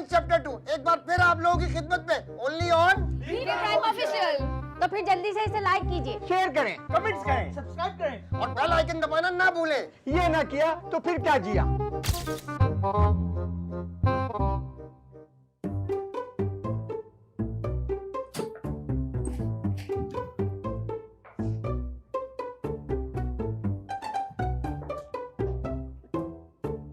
Romance chapter 2 एक बार फिर आप लोगों की खिदमत में, ओनली ऑन प्राइम ऑफिशियल। तो फिर जल्दी से इसे लाइक कीजिए, शेयर करें, कमेंट्स करें, सब्सक्राइब करें और बेल आइकन दबाना ना भूलें। ये ना किया तो फिर क्या जिया।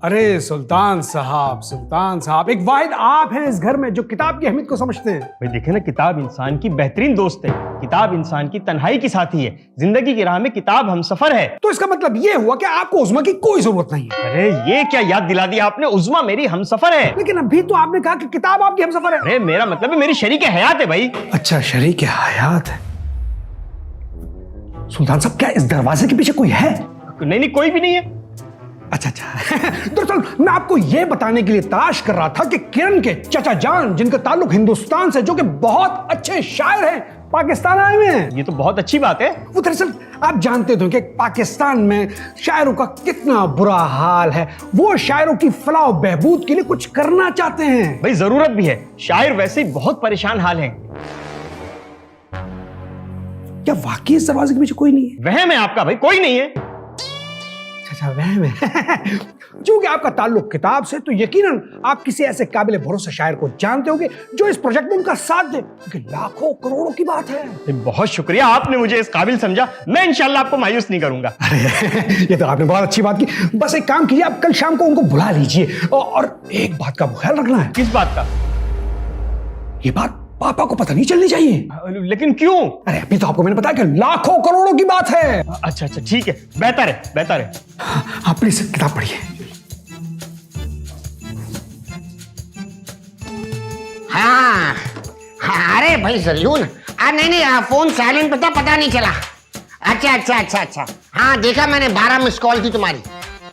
अरे सुल्तान साहब एक वाहिद आप हैं इस घर में जो किताब की अहमियत को समझते हैं। भाई देखे ना, किताब इंसान की बेहतरीन दोस्त है, किताब इंसान की तन्हाई की साथी है, जिंदगी की राह में किताब हमसफर है। तो इसका मतलब ये हुआ कि आपको उज़्मा की कोई जरूरत नहीं है। अरे ये क्या याद दिला दिया आपने, उज़्मा मेरी हमसफर है। लेकिन अभी तो आपने कहा कि किताब आपकी हमसफर है। अरे मेरा मतलब है मेरी शरीक हयात है भाई। अच्छा, शरीक हयात है। सुल्तान साहब, क्या इस दरवाजे के पीछे कोई है? नहीं नहीं, कोई भी नहीं है। अच्छा दरअसल मैं आपको यह बताने के लिए तलाश कर रहा था कि किरण के चचा जान, जिनका ताल्लुक हिंदुस्तान से, जो कि बहुत अच्छे शायर हैं, पाकिस्तान आए हुए हैं। ये तो बहुत अच्छी बात है। वो दरअसल आप जानते तो कि पाकिस्तान में शायरों का कितना बुरा हाल है। वो शायरों की फलाह बहबूद के लिए कुछ करना चाहते हैं। भाई जरूरत भी है, शायर वैसे ही बहुत परेशान हाल है। क्या वाकई इस दरवाजे के पीछे कोई नहीं है? वहम है आपका भाई, कोई नहीं है। अच्छा, वहम है। क्योंकि आपका ताल्लुक किताब से, तो यकीनन आप किसी ऐसे काबिल भरोसा शायर को जानते होंगे जो इस प्रोजेक्ट में उनका साथ दे, क्योंकि लाखों करोड़ों की बात है। बहुत शुक्रिया, आपने मुझे इस काबिल समझा। मैं इंशाल्लाह आपको मायूस नहीं करूंगा। ये तो आपने बहुत अच्छी बात की। बस एक काम कीजिए, आप कल शाम को उनको बुला लीजिए और एक बात का ख्याल रखना है। किस बात का? ये बात पापा को पता नहीं चलनी चाहिए। लेकिन क्यों? अरे अभी तो आपको मैंने बताया कि लाखों करोड़ों की बात है। अच्छा अच्छा ठीक है, बेहतर है बेहतर है। आप प्लीज किताब पढ़िए। हाँ अरे भाई जरूर। नहीं फोन साइलेंट पता नहीं चला। अच्छा। हाँ देखा मैंने, 12 मिस कॉल थी तुम्हारी।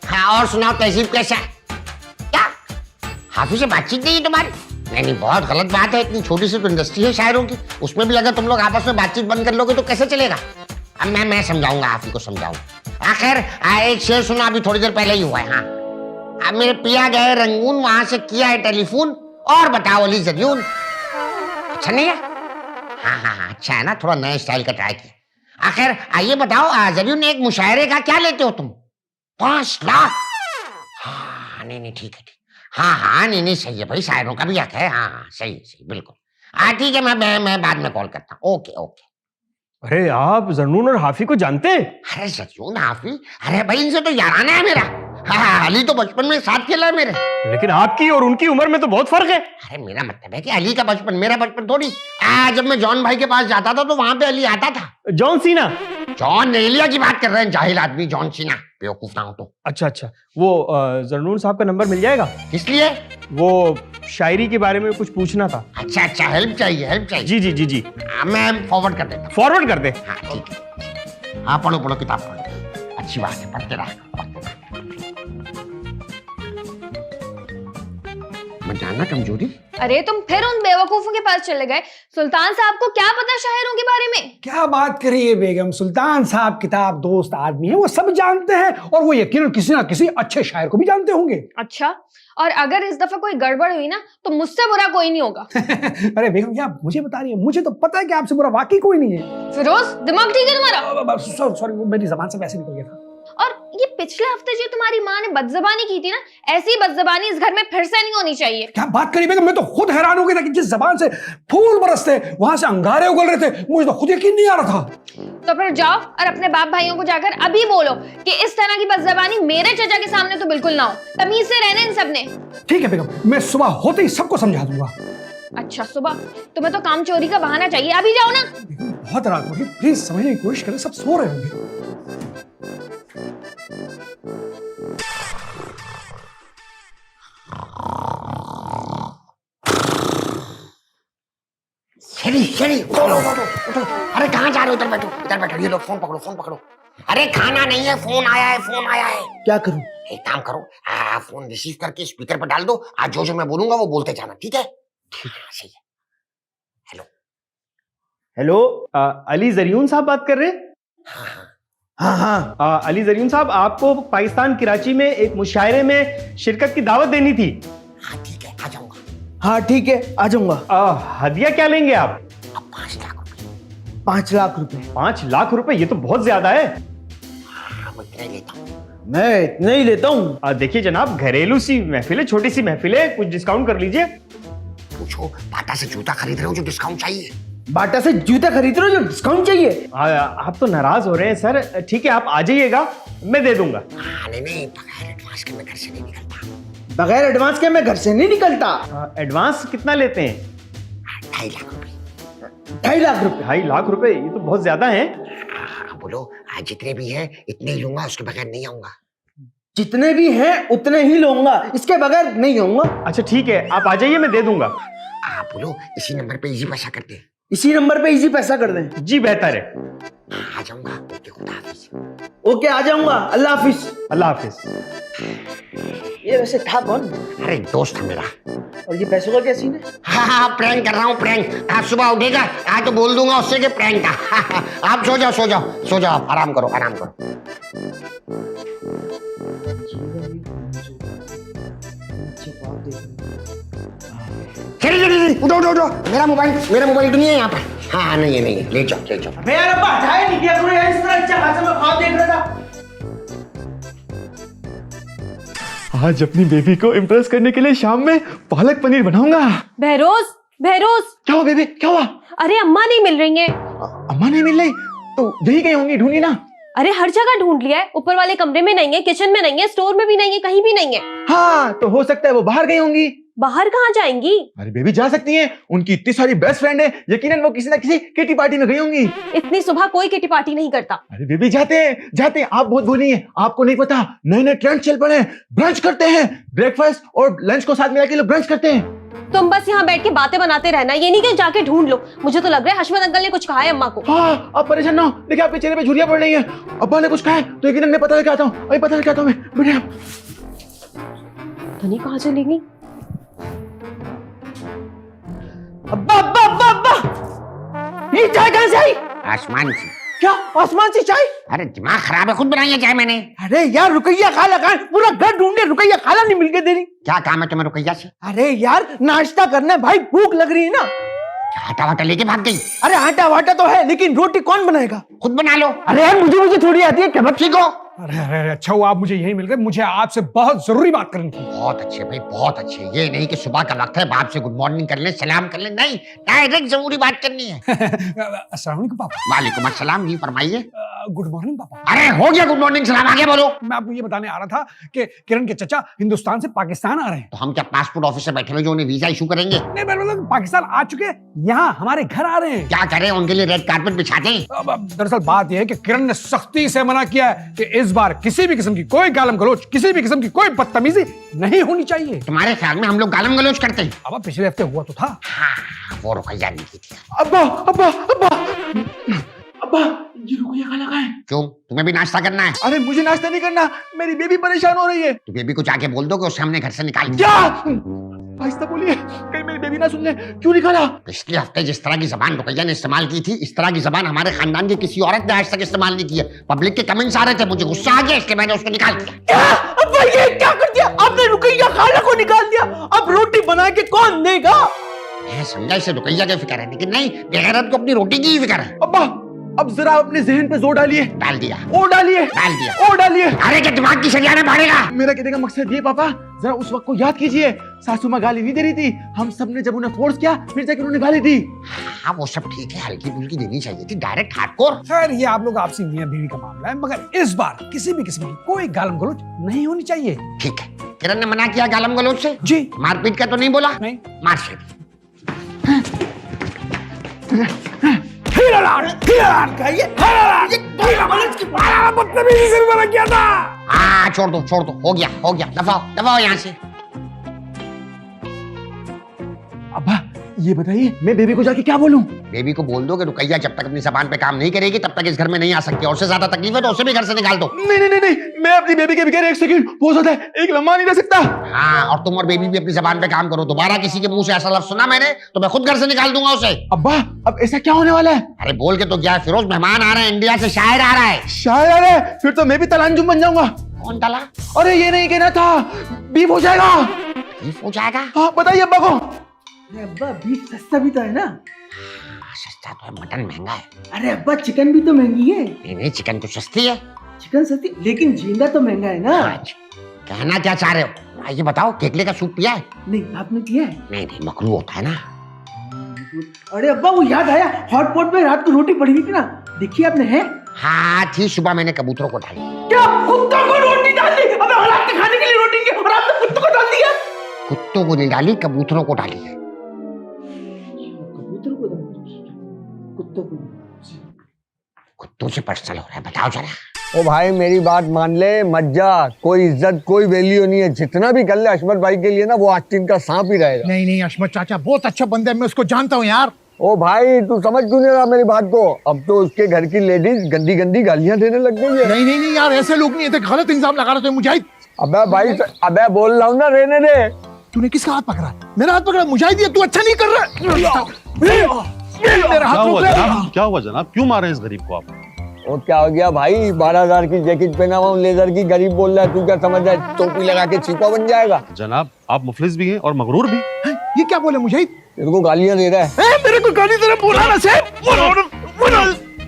हाँ और सुनाओ, तहजीब कैसा है? क्या हाफिज से बातचीत नहीं है तुम्हारी? नहीं बहुत गलत बात है। इतनी छोटी सी तो इंडस्ट्री है शायरों की, उसमें भी अगर तुम लोग आपस में बातचीत बंद कर लोगे तो कैसे चलेगा? अब मैं समझाऊंगा, हाफिज को समझाऊंगा। खैर एक शेर सुना, अभी थोड़ी देर पहले ही हुआ है। हाँ अब मेरे पिया गए रंगून, वहां से किया है टेलीफोन, और बताओ अली जरियून अच्छा नहीं है? हाँ अच्छा है ना, थोड़ा नए स्टाइल का ट्राई किया। आखिर आइए बताओ जरियून, एक मुशायरे का क्या लेते हो तुम? 5 लाख? हाँ नहीं ठीक है। हाँ नहीं सही है भाई, शायरों का भी हक है। हाँ सही बिल्कुल। ठीक है, मैं बाद में कॉल करता हूँ। ओके। अरे आप जर्नून और हाफी को जानते हैं? अरे जर्नून हाफी, अरे भाई इनसे तो याराना है मेरा। हाँ अली तो बचपन में साथ खेला है मेरे। लेकिन आपकी और उनकी उम्र में तो बहुत फर्क है। अरे मेरा मतलब है कि अली का बचपन मेरा बचपन थोड़ी। जब मैं जॉन भाई के पास जाता था तो वहां पे अली आता था। John Cena? जॉन नेलिया की बात कर रहे हैं, जाहिल आदमी जॉन सीना, बेवकूफ ना हो तो। अच्छा वो जर्नून साहब का नंबर मिल जाएगा? इसलिए वो शायरी के बारे में कुछ पूछना था। अच्छा हेल्प चाहिए। जी। मैं फॉरवर्ड कर देता। फॉरवर्ड कर दे। हाँ ठीक है। हाँ पढ़ो किताब पढ़ो, अच्छी बात है, पढ़ते रहो। जानना कमजोरी? अरे तुम फिर उन बेवकूफों के पास चले गए। सुल्तान साहब को क्या पता शायरों के बारे में? क्या बात करिए बेगम, सुल्तान साहब किताब दोस्त आदमी है, वो सब जानते हैं, और वो यकीनन किसी ना किसी अच्छे शायर को भी जानते होंगे। अच्छा, और अगर इस दफा कोई गड़बड़ हुई ना तो मुझसे बुरा कोई नहीं होगा। अरे बेगम, क्या आप मुझे बता रही है? मुझे तो पता है कि आपसे बुरा वाकई कोई नहीं है। फिरोज, दिमाग ठीक है तुम्हारा? सॉरी, वो मेरी जबान से वैसे निकल गया था। और ये पिछले हफ्ते जो तुम्हारी माँ ने बदजबानी की थी ना, ऐसी बदजबानी इस घर में फिर से नहीं होनी चाहिए। क्या बात करी बेगम, मैं तो खुद हैरान हो गया था कि जिस जबान से फूल बरसते वहां से अंगारे उगल रहे थे, मुझे तो खुद यकीन नहीं आ रहा था। तो फिर जाओ और अपने बाप भाइयों को जाकर अभी बोलो कि इस तरह की बदजबानी मेरे चचा के सामने तो बिल्कुल ना हो। तमीज से रहने इन सबने। ठीक है बेगम, मैं सुबह होते ही सबको समझा दूंगा। अच्छा सुबह? तुम्हें तो काम चोरी का बहाना चाहिए, अभी जाओ ना। बहुत रात होगी, प्लीज समझने की कोशिश करें, सब सो रहे होंगे। शरी उठो। अरे कहाँ जा रहे हो? इधर बैठो। ये लो फोन पकड़ो। अरे खाना नहीं है, फोन आया है। क्या करूं? एक काम करो, फोन रिसीव करके स्पीकर पर डाल दो। आज जो मैं बोलूंगा वो बोलते जाना, ठीक है? सही है। हेलो अली जरियून साहब बात कर रहे हैं? हाँ। अली जरियून साहब, आपको पाकिस्तान कराची में एक मुशायरे में शिरकत की दावत देनी थी। हाँ ठीक है, आ जाऊंगा। हाँ ठीक है, आ जाऊंगा। हदिया क्या लेंगे आप? 5 लाख रुपए। 5 लाख रुपए? 5 लाख रुपए, ये तो बहुत ज्यादा है। मैं इतना ही लेता हूँ। मैं इतना ही लेता हूँ। देखिए जनाब, घरेलू सी महफिल है, छोटी सी महफिल है, कुछ डिस्काउंट कर लीजिए। पूछो, बाटा से जूता खरीद रहे हो जो डिस्काउंट चाहिए। बाटा से जूता खरीद रहे हो जो डिस्काउंट चाहिए? आप तो नाराज हो रहे हैं सर। ठीक है, आप आ जाइएगा, मैं दे दूंगा। नहीं नहीं, बगैर एडवांस के मैं घर से नहीं निकलता। बगैर एडवांस के मैं घर से नहीं निकलता। एडवांस कितना लेते हैं? 2.5 लाख रुपए। 2.5 लाख रुपए? 2.5 लाख रुपए, ये तो बहुत ज्यादा है। बोलो, आज जितने भी हैं इतने ही लूंगा, उसके बगैर नहीं आऊंगा। जितने भी हैं उतने ही लूंगा, इसके बगैर नहीं आऊंगा। अच्छा ठीक है, आप आ जाइए, मैं दे दूंगा। बोलो, इसी नंबर पे इजी पैसा करते हैं। इसी नंबर पे इजी पैसा कर दें? जी बेहतर है। आ जाऊंगा। ओके, खुदा हाफिज। ओके, आ जाऊंगा। अल्लाह हाफिज। अल्लाह हाफिज। ये वैसे था कौन? अरे दोस्त है मेरा। और ये पैसों का क्या सीन है? हाँ, प्रैंक कर रहा हूँ, प्रैंक। आज सुबह उठेगा, आज तो बोल दूंगा उससे कि प्रैंक था। आप सो जाओ, सो जाओ, सो जाओ, आप आराम करो, आराम करो। चलिए चलिए, उठो उठो उठो। मेरा मोबाइल तो नहीं है यहाँ पर। हाँ, नहीं है, नहीं है, ले जाओ, ले जाओ। मैं यार अब्बा हटाया नहीं किया करो यार, इस तरह अच्छा खासा मैं ख्वाब देख रहा था। आज अपनी बेबी को इम्प्रेस करने के लिए शाम में पालक पनीर बनाऊंगा। बहरोज, बहरोज, क्या हुआ बेबी, क्या हुआ? अरे अम्मा नहीं मिल रही हैं। अम्मा नहीं मिल रही? तो यही कहीं होंगी, ढूंढी ना। अरे हर जगह ढूंढ लिया है, ऊपर वाले कमरे में नहीं है, किचन में नहीं है, स्टोर में भी नहीं है, कहीं भी नहीं है। हाँ, तो हो सकता है वो बाहर गई होंगी। बाहर कहाँ जाएंगी? अरे बेबी जा सकती हैं, उनकी इतनी सारी बेस्ट फ्रेंड है, यकीनन वो किसी ना किसी किटी पार्टी में गई होंगी। इतनी सुबह कोई किटी पार्टी नहीं करता। अरे बेबी जाते हैं, आप बहुत भूली हैं, आपको नहीं पता, नए नए ट्रेंड चल पड़े हैं, ब्रंच करते हैं, ब्रेकफास्ट और लंच को साथ मिला के लोग ब्रंच करते हैं। तुम बस यहाँ बैठ के बातें बनाते रहना, ये नहीं कि जाके ढूंढ लो। मुझे तो लग रहा है हशमत अंकल ने कुछ कहा है अम्मा को। हाँ, आप परेशान ना हो, देखिए आपके चेहरे पे झुर्रियां पड़ रही हैं। अब्बा ने कुछ कहा है तो यकीनन मैं पता लेके आता हूँ, अभी पता लेके आता हूँ मैं। बेटे धनी कहाँ चली गई? अब्बा अब्बा अब्बा अब्बा, ये चाय कहाँ से आई? आसमान से। क्या आसमान से चाय? अरे दिमाग खराब है, खुद बनाई है चाय मैंने। अरे यार रुकैया खाला कहाँ है? पूरा घर ढूंढे, रुकैया खाला नहीं मिल के दे रही। क्या काम है तुम्हें रुकैया से? अरे यार नाश्ता करना है भाई, भूख लग रही है ना। आटा वाटा लेके भाग गई? अरे आटा वाटा तो है, लेकिन रोटी कौन बनाएगा? खुद बना लो। अरे यार मुझे थोड़ी आती है, कब सीखो। अरे अरे अच्छा हुआ आप मुझे यही मिल गए, मुझे आपसे बहुत जरूरी बात करनी थी। बहुत अच्छे भाई, बहुत अच्छे। ये नहीं कि सुबह का वक्त है, बाप से गुड मॉर्निंग कर ले, सलाम कर ले, नहीं, डायरेक्ट जरूरी बात करनी है। अस्सलाम वालेकुम पापा। वालेकुम अस्सलाम, जी फरमाइए। गुड मॉर्निंग पापा। अरे हो गया गुड मॉर्निंग सलाम, आगे बोलो। मैं आपको ये बताने आ रहा था कि किरण के चचा हिंदुस्तान से पाकिस्तान आ रहे हैं। तो हम क्या पासपोर्ट ऑफिस से बैठे हुए जो उन्हें वीजा इशू करेंगे? नहीं मैं मतलब पाकिस्तान आ चुके हैं, यहाँ हमारे घर आ रहे हैं। क्या करें, उनके लिए रेड कारपेट बिछा दें? अब दरअसल बात यह है कि किरण ने सख्ती से मना किया है कि इस बार किसी भी किस्म की कोई गालम गलोच, किसी भी किस्म की कोई बदतमीजी नहीं होनी चाहिए। तुम्हारे ख्याल में हम लोग गालम गलोच करते हैं? अब पिछले हफ्ते हुआ तो था। हाँ, वो रुकैया नहीं की थी। अब्बा अब्बा अब्बा अब्बा, ये रुकैया खाना कहाँ है? क्यों, तुम्हें भी नाश्ता करना है? अरे मुझे नाश्ता नहीं करना, मेरी बेबी परेशान हो रही है। तो बेबी को जाके बोल दो कि उसे हमने घर से निकाल दिया। क्या? आहिस्ता बोलिए, कहीं मेरी बेबी ना सुन ले। क्यों निकाला? पिछले हफ्ते जिस तरह की जबान रुकैया ने इस्तेमाल की थी, इस तरह की जबान हमारे खानदान की किसी औरत ने आज तक इस्तेमाल नहीं की है। पब्लिक के कमेंट्स आ रहे थे, मुझे गुस्सा आ गया, इसलिए मैंने उसको निकाल दिया। क्या? अब्बा ये क्या कर दिया आपने? रुकैया खाला को निकाल दिया, अब रोटी बना के कौन देगा? मैं समझा इसे रुकैया की फिक्र है, लेकिन नहीं, बेगैरत को अपनी रोटी की ही फिक्र है। अब्बा अब जरा अपने जहन पे जोर डालिए। डाल दिया, ओ डालिए, डाल दिया। ओ डालिए। अरे क्या दिमाग की सरियाना मारेगा? मेरा कहने का मकसद ये पापा, जरा उस वक्त को याद कीजिए, सासू माँ गाली नहीं दे रही थी, हम सब ने जब उन्हें फोर्स किया फिर जाकर उन्होंने गाली दी। हाँ वो सब ठीक है, हल्की फुल्की देनी चाहिए थी, डायरेक्ट हार्डकोर। खैर ये आप लोग आपसी मियां बीवी का मामला है, मगर इस बार किसी भी किस्म की कोई गालम गलोच नहीं होनी चाहिए। ठीक है, किरण ने मना किया गालम गलोच से? जी मारपीट का तो नहीं बोला? नहीं। मार से हाँ, छोड़ दो, हो गया, दबाओ यहाँ से। अब्बा ये बताइए, मैं बेबी को जाके क्या बोलूं? बेबी को बोल दो कि रुकैया जब तक अपनी जबान पे काम नहीं करेगी तब तक इस घर में नहीं आ सकती, और से ज्यादा तकलीफ है तो उसे भी घर से निकाल दो। नहीं, मैं अपनी बेबी के बगैर एक सेकंड बहुत ज्यादा है, एक लम्हा नहीं रह सकता। हाँ, और तुम और बेबी भी अपनी जबान पे काम करो, दोबारा किसी के मुंह से ऐसा लफ्ज सुना मैंने तो मैं खुद घर से निकाल दूंगा उसे। अब्बा अब ऐसा क्या होने वाला है? अरे बोल के तो क्या, फिरोज मेहमान आ रहे हैं, इंडिया से शायर आ रहा है। शायर है? फिर तो मैं भी तलांजुम बन जाऊंगा। कौन तला? अरे ये नहीं कहना था, बीफ हो जाएगा। बीफ हो जाएगा? हाँ बताइए अब्बा को। अरे अब्बा बीफ सस्ता भी तो है ना। सस्ता तो है, मटन महंगा है। अरे अब्बा चिकन भी तो महंगी है। नहीं नहीं, चिकन तो सस्ती है। चिकन सस्ती लेकिन झींगा तो महंगा है ना। अच्छा, कहना क्या चाह रहे हो? ये बताओ, केकड़े का सूप पिया है? नहीं आपने किया है? नहीं नहीं, मकरू होता है ना। अरे अब्बा वो याद आया, हॉट पॉट में रात को रोटी पड़ी हुई थी ना, देखी आपने? है हाँ थी, सुबह मैंने कबूतरों को डाली। क्या कुत्तों को रोटी डाल दी? अबे औलाद के खाने के लिए रोटी की, और आपने कुत्तों को डाल दिया। कुत्तों को नहीं डाली, कबूतरों को डाली है। कबूतर को डाल दी, कुत्तों को। कुत्तों से पर्सनल हो रहा है, बताओ जरा। ओ भाई मेरी बात मान ले, मत जा। कोई इज्जत कोई वैल्यू नहीं है। जितना भी कर ले अशमत भाई के लिए ना, वो आस्तीन का सांप ही रहेगा। नहीं नहीं अशमत चाचा बहुत अच्छा बंदा है, मैं उसको जानता हूँ यार। ओ भाई तू समझ क्यों नहीं रहा मेरी बात को? अब तो उसके घर की लेडीज गंदी गंदी गालियां देने लग गई है। नहीं नहीं नहीं यार, ऐसे लोग नहीं थे, गलत इल्जाम लगा रहे थे मुजाहिद। अबे भाई अबे बोल रहा हूँ ना, रहने दे। तूने किसका हाथ पकड़ा? मेरा हाथ पकड़ा। मुजाहिद ये तू अच्छा नहीं कर रहा। मेरा हाथ रोक ले। क्या हुआ जनाब, क्यों मारे इस गरीब को आप? और क्या हो गया भाई? 12,000 की जैकेट पहना हुआ हूँ, लेदर की, गरीब बोल रहा है। तू क्या समझ रहा है टोपी लगा के छिपा बन जाएगा? जनाब आप मुफलिस भी हैं और मगरूर भी। ये क्या बोले मुजाहिद? तेरे को गालियां दे रहा है। मेरे को गाली दे रहा, बोला ना से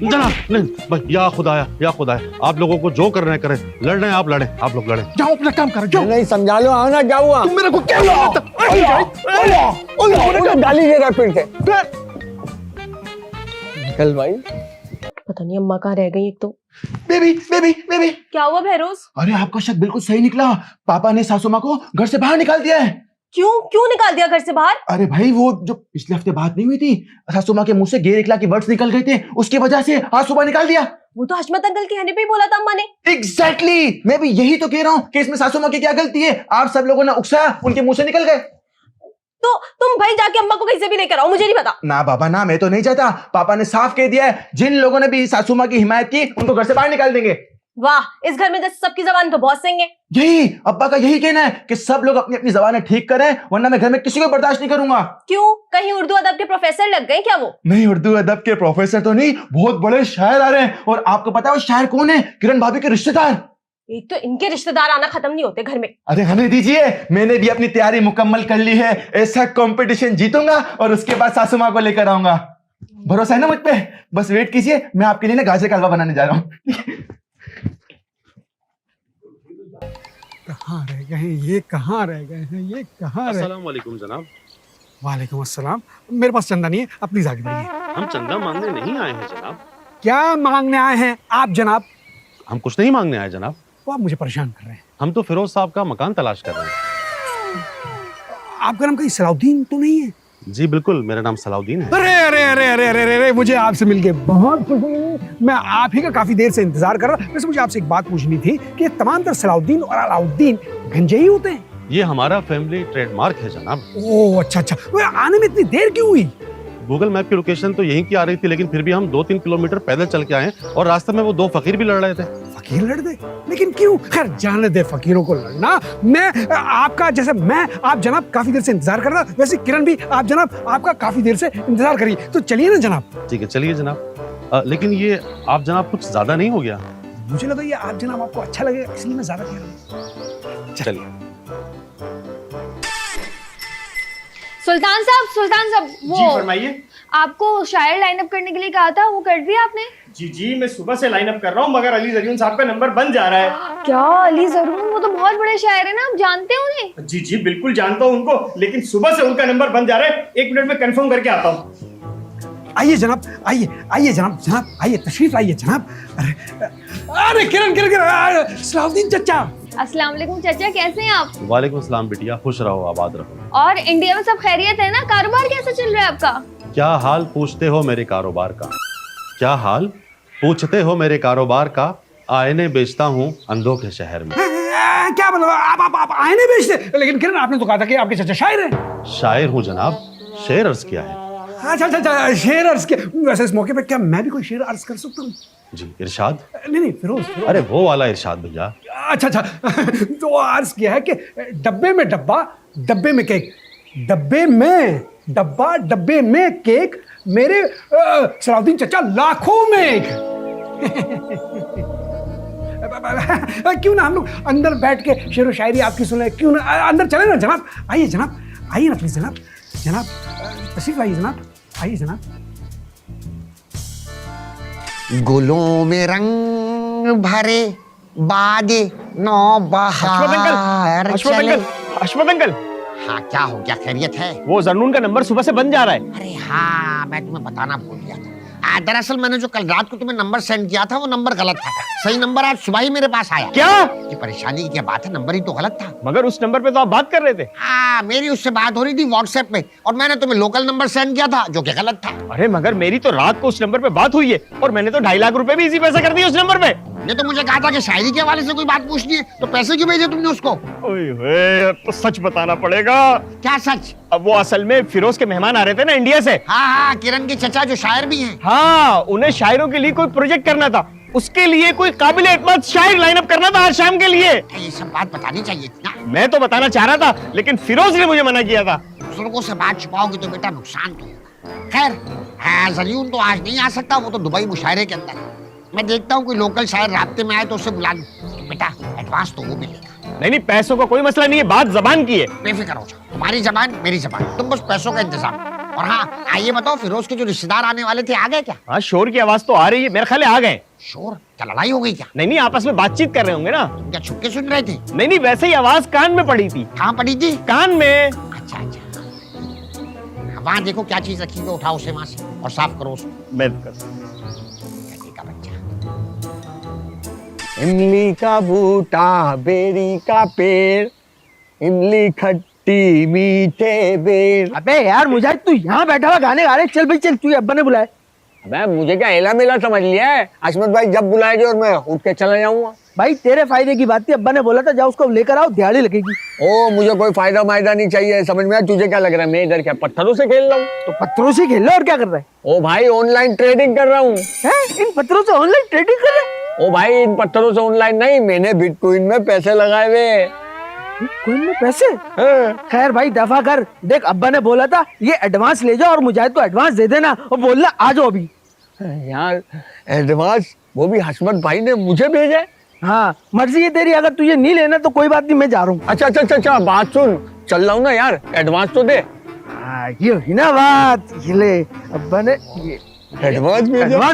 जनाब नहीं भाई, या खुदाया आप लोगों को जो करना है करें। लड़ रहे हैं आप, लड़े आप लोग, लड़े। जाओ अपना काम करो, जाओ। नहीं समझा लो, आओ ना, क्या हुआ? तुम मेरे को क्या गाली दे रहा है फिर से। निकल भाई। पता नहीं अम्मा कहाँ रह गई। एक तो बेबी बेबी बेबी। क्या हुआ बहरोज? अरे आपका शक बिल्कुल सही निकला। पापा ने सासू माँ को घर से बाहर निकाल दिया है। क्यों क्यों निकाल दिया घर से बाहर? अरे भाई वो जो पिछले हफ्ते बात नहीं हुई थी, सासू माँ के मुंह से गेर इकला के वर्ड्स निकल गए थे, उसकी वजह से आज सुबह निकाल दिया। वो तो हशमत अंकल के कहने पे ही बोला था अम्मा ने। एग्जैक्टली, मैं भी यही तो कह रहा हूँ कि इसमें सासू माँ की क्या गलती है? आप सब लोगों ने उकसाया, उनके मुंह से निकल गए। तो तुम भाई जाके अम्मा को कहीं से भी लेकर आओ, मुझे नहीं पता। ना बाबा ना, मैं तो नहीं चाहता। पापा ने साफ कह दिया है, जिन लोगों ने भी सासू माँ की हिमायत की उनको घर से बाहर निकाल देंगे। वाह, इस घर में जैसे सबकी जबान तो बहुत सही है। यही अब्बा का यही कहना है कि सब लोग अपनी अपनी जबानें ठीक करें, वरना मैं घर में किसी को बर्दाश्त नहीं करूंगा। क्यों, कहीं उर्दू अदब के प्रोफेसर लग गए क्या वो? नहीं, उर्दू अदब के प्रोफेसर तो नहीं, बहुत बड़े शायर आ रहे हैं। और आपको पता है वो शायर कौन है? किरण भाभी के रिश्तेदार। एक तो इनके रिश्तेदार आना खत्म नहीं होते घर में। अरे हमें दीजिए, मैंने भी अपनी तैयारी मुकम्मल कर ली है। ऐसा कंपटीशन जीतूंगा और उसके बाद सासू माँ को लेकर आऊंगा। भरोसा है ना मुझ पे? बस वेट कीजिए, मैं आपके लिए ना गाजर का हलवा बनाने जा रहा हूँ। कहाँ रह गए हैं ये? कहाँ रह गए हैं ये? कहाँ रह? अस्सलाम वालेकुम जनाब। वालेकुम अस्सलाम। मेरे पास चंदा नहीं है, आप प्लीज आगे बढ़िए। हम चंदा मांगने नहीं आए हैं जनाब। क्या मांगने आए हैं आप जनाब? हम कुछ नहीं मांगने आए जनाब। वो आप मुझे परेशान कर रहे हैं। हम तो फिरोज साहब का मकान तलाश कर रहे हैं। आपका नाम कहीं सलाउद्दीन तो नहीं है? जी बिल्कुल, मेरा नाम सलाउद्दीन है। अरे अरे अरे अरे अरे अरे अरे, मुझे आपसे मिलके बहुत खुशी हुई। मैं आप ही का काफी देर से इंतजार कर रहा। वैसे मुझे आपसे एक बात पूछनी थी कि ये तमाम तर सलाउद्दीन और अलाउद्दीन गंजेई होते हैं? ये हमारा फैमिली ट्रेडमार्क है जनाब। ओह अच्छा अच्छा। वो आने में इतनी देर क्यों हुई? गूगल मैप की लोकेशन तो यहीं की आ रही थी, लेकिन फिर भी हम 2-3 किलोमीटर पैदल चल के आए और रास्ते में वो 2 फकीर भी लड़ रहे थे। फकीर लड़ दे? लेकिन क्यों? खैर जाने दे फकीरों को लड़ना। मैं आपका जैसे मैं आप जनाब काफी देर से इंतजार कर रहा, वैसे किरण भी आप जनाब आपका काफी देर से इंतजार करिए। तो चलिए ना जनाब। ठीक है चलिए जनाब। लेकिन ये आप जनाब कुछ ज्यादा नहीं हो गया? मुझे लगा ये आप जनाब आपको अच्छा लगेगा, इसलिए मैं ज्यादा कह रहा हूँ। चलिए। सुल्तान साहब जी वो फरमाइए। आपको शायर लाइन अप करने के लिए कहा था, वो कर दिया आपने? जी जी, मैं सुबह से लाइन अप कर रहा हूँ, मगर अली जरीन साहब का नंबर बन जा रहा है। क्या अली जरूर? वो तो बहुत बड़े शायर है ना, आप जानते हैं उन्हें? जी जी बिल्कुल जानता हूँ उनको, लेकिन सुबह से उनका नंबर बन जा रहा है। 1 मिनट में कंफर्म करके आता हूँ। आइए जनाब, आइए आइए जनाब आइए, तशरीफ लाइए जनाब। अरे किरण किरण किरण, सलाउद्दीन चचा। अस्सलाम वालेकुम चाचा, कैसे हैं आप? वालेकुम सलाम बिटिया, खुश रहो आबाद रहो। और इंडिया में सब खैरियत है ना? कारोबार कैसा चल रहा है आपका? क्या हाल पूछते हो मेरे कारोबार का? क्या हाल पूछते हो मेरे कारोबार का? आईने बेचता हूँ अंधों के शहर में। क्या मतलब आप आईने बेचते? लेकिन किरण आपने तो कहा था कि आपके चचा शायर हैं। शायर हूँ जनाब, शेर अर्ज किया है। अच्छा अच्छा अच्छा, शेर अर्ज के। वैसे इस मौके पे क्या मैं भी कोई शेर अर्ज कर सकता हूँ? जी इरशाद। नहीं फिरोज। अरे वो वाला इरशाद भैया। अच्छा अच्छा। तो अर्ज किया है कि डब्बे में डब्बा, डब्बे में केक, डब्बे में डब्बा, डब्बे में केक, मेरे सलाउद्दीन चचा लाखों में एक। क्यों ना हम लोग अंदर बैठ के शेर व शायरी आपकी सुने? क्यों ना अंदर चले ना जनाब? आइए जनाब, आइए ना प्लीज जनाब। जनाब तशरीफ आइए जनाब, आइए जनाब। गुलों में रंग भरे बादे नौ बहार चले। अशमत अंकल, हाँ क्या हो गया, खैरियत है? वो जर्नून का नंबर सुबह से बंद जा रहा है। अरे हाँ, मैं तुम्हें बताना भूल गया था। दरअसल मैंने जो कल रात को तुम्हें नंबर सेंड किया था वो नंबर गलत था। सही नंबर आज सुबह ही मेरे पास आया। क्या? ये परेशानी की क्या बात है, नंबर ही तो गलत था। मगर उस नंबर पे तो आप बात कर रहे थे। हाँ, मेरी उससे बात हो रही थी व्हाट्सएप पे और मैंने तुम्हें लोकल नंबर सेंड किया था जो कि गलत था। अरे मगर मेरी तो रात को उस नंबर पे बात हुई है और मैंने तो 2.5 लाख रुपए भी इसी पैसे कर दिए उस नंबर पे। ने तो मुझे कहा था कि शायरी के हवाले से कोई बात पूछनी है, तो पैसे क्यों भेजे तुमने उसको? ओए होए, तो सच बताना पड़ेगा। क्या सच? अब वो असल में फिरोज के मेहमान आ रहे थे ना इंडिया से। हाँ हाँ, किरण के चचा जो शायर भी हैं। हाँ, उन्हें शायरों के लिए कोई प्रोजेक्ट करना था, उसके लिए कोई काबिल एतमाद शायर लाइनअप करना था आज शाम के लिए। ये सब बात बतानी चाहिए थी ना। मैं तो बताना चाह रहा था लेकिन फिरोज ने मुझे मना किया था। बुजुर्गों से बात छुपाओगे तो बेटा नुकसान तो होगा। खैर जरियून तो आज नहीं आ सकता, वो तो दुबई मुशायरे के अंदर है। मैं देखता हूँ कोई लोकल शायर रास्ते में आए तो उसे बुला लूं। तो बेटा एडवांस तो वो मिलेगा। नहीं, पैसों का कोई मसला नहीं है, बात जबान की है। बेफिक्र हो जाओ, तुम्हारी जबान मेरी जबान, तुम बस पैसों का इंतजाम। और हाँ, आइए बताओ, फिरोज के जो रिश्तेदार आने वाले थे आ गए क्या? हाँ, शोर की आवाज तो आ रही है, मेरे ख्याल आ गए। शोर? क्या लड़ाई हो गई क्या? नहीं, आपस में बातचीत कर रहे होंगे ना। तुम क्या छुप के सुन रहे थे? नहीं, वैसे ही आवाज कान में पड़ी थी। कहाँ पड़ी थी? कान में। अच्छा, वहाँ देखो क्या चीज रखी है, उठाओ उसे वहां से और साफ करो उसको। मैं इमली का बूटा, बेरी का पेड़, इमली खट्टी मीठे बेर। अबे यार मुजाहिद, तू यहाँ बैठा हुआ गाने गा रहे, चल भाई चल, तू अब्बा ने बुलाया। अबे मुझे क्या एला मेला समझ लिया है? अशमत भाई जब बुलाएंगे और मैं उठ के चला जाऊंगा। भाई तेरे फायदे की बात थी, अब्बा ने बोला था जाओ उसको लेकर आओ, दिहाड़ी लगेगी। ओ मुझे कोई फायदा मायदा नहीं चाहिए, समझ में आया? तुझे क्या लग रहा है मैं इधर क्या पत्थरों से खेल रहा हूँ? तो पत्थरों से खेल रहा और क्या कर रहा है? ओ भाई ऑनलाइन ट्रेडिंग कर रहा हूँ। इन पत्थरों से ऑनलाइन ट्रेडिंग कर रहा है? ओ भाई इन पत्थरों से ऑनलाइन नहीं, मैंने बिटकॉइन में पैसे लगाए हुए। बिटकॉइन में पैसे? खैर भाई दफा कर, देख अब्बा ने बोला था ये एडवांस ले जाओ और मुजाहिद को एडवांस दे देना और बोलना आ जाओ अभी। यार एडवांस वो भी हसमत भाई ने मुझे भेजा है। हाँ मर्जी है तेरी, अगर तुझे नहीं लेना तो कोई बात नहीं, मैं जा रहा हूँ। अच्छा बात सुन, चल रहा हूँ ना यार, एडवांस तो दे। ये हुई ना बात, ये ले अब्बा ने ये एडवांस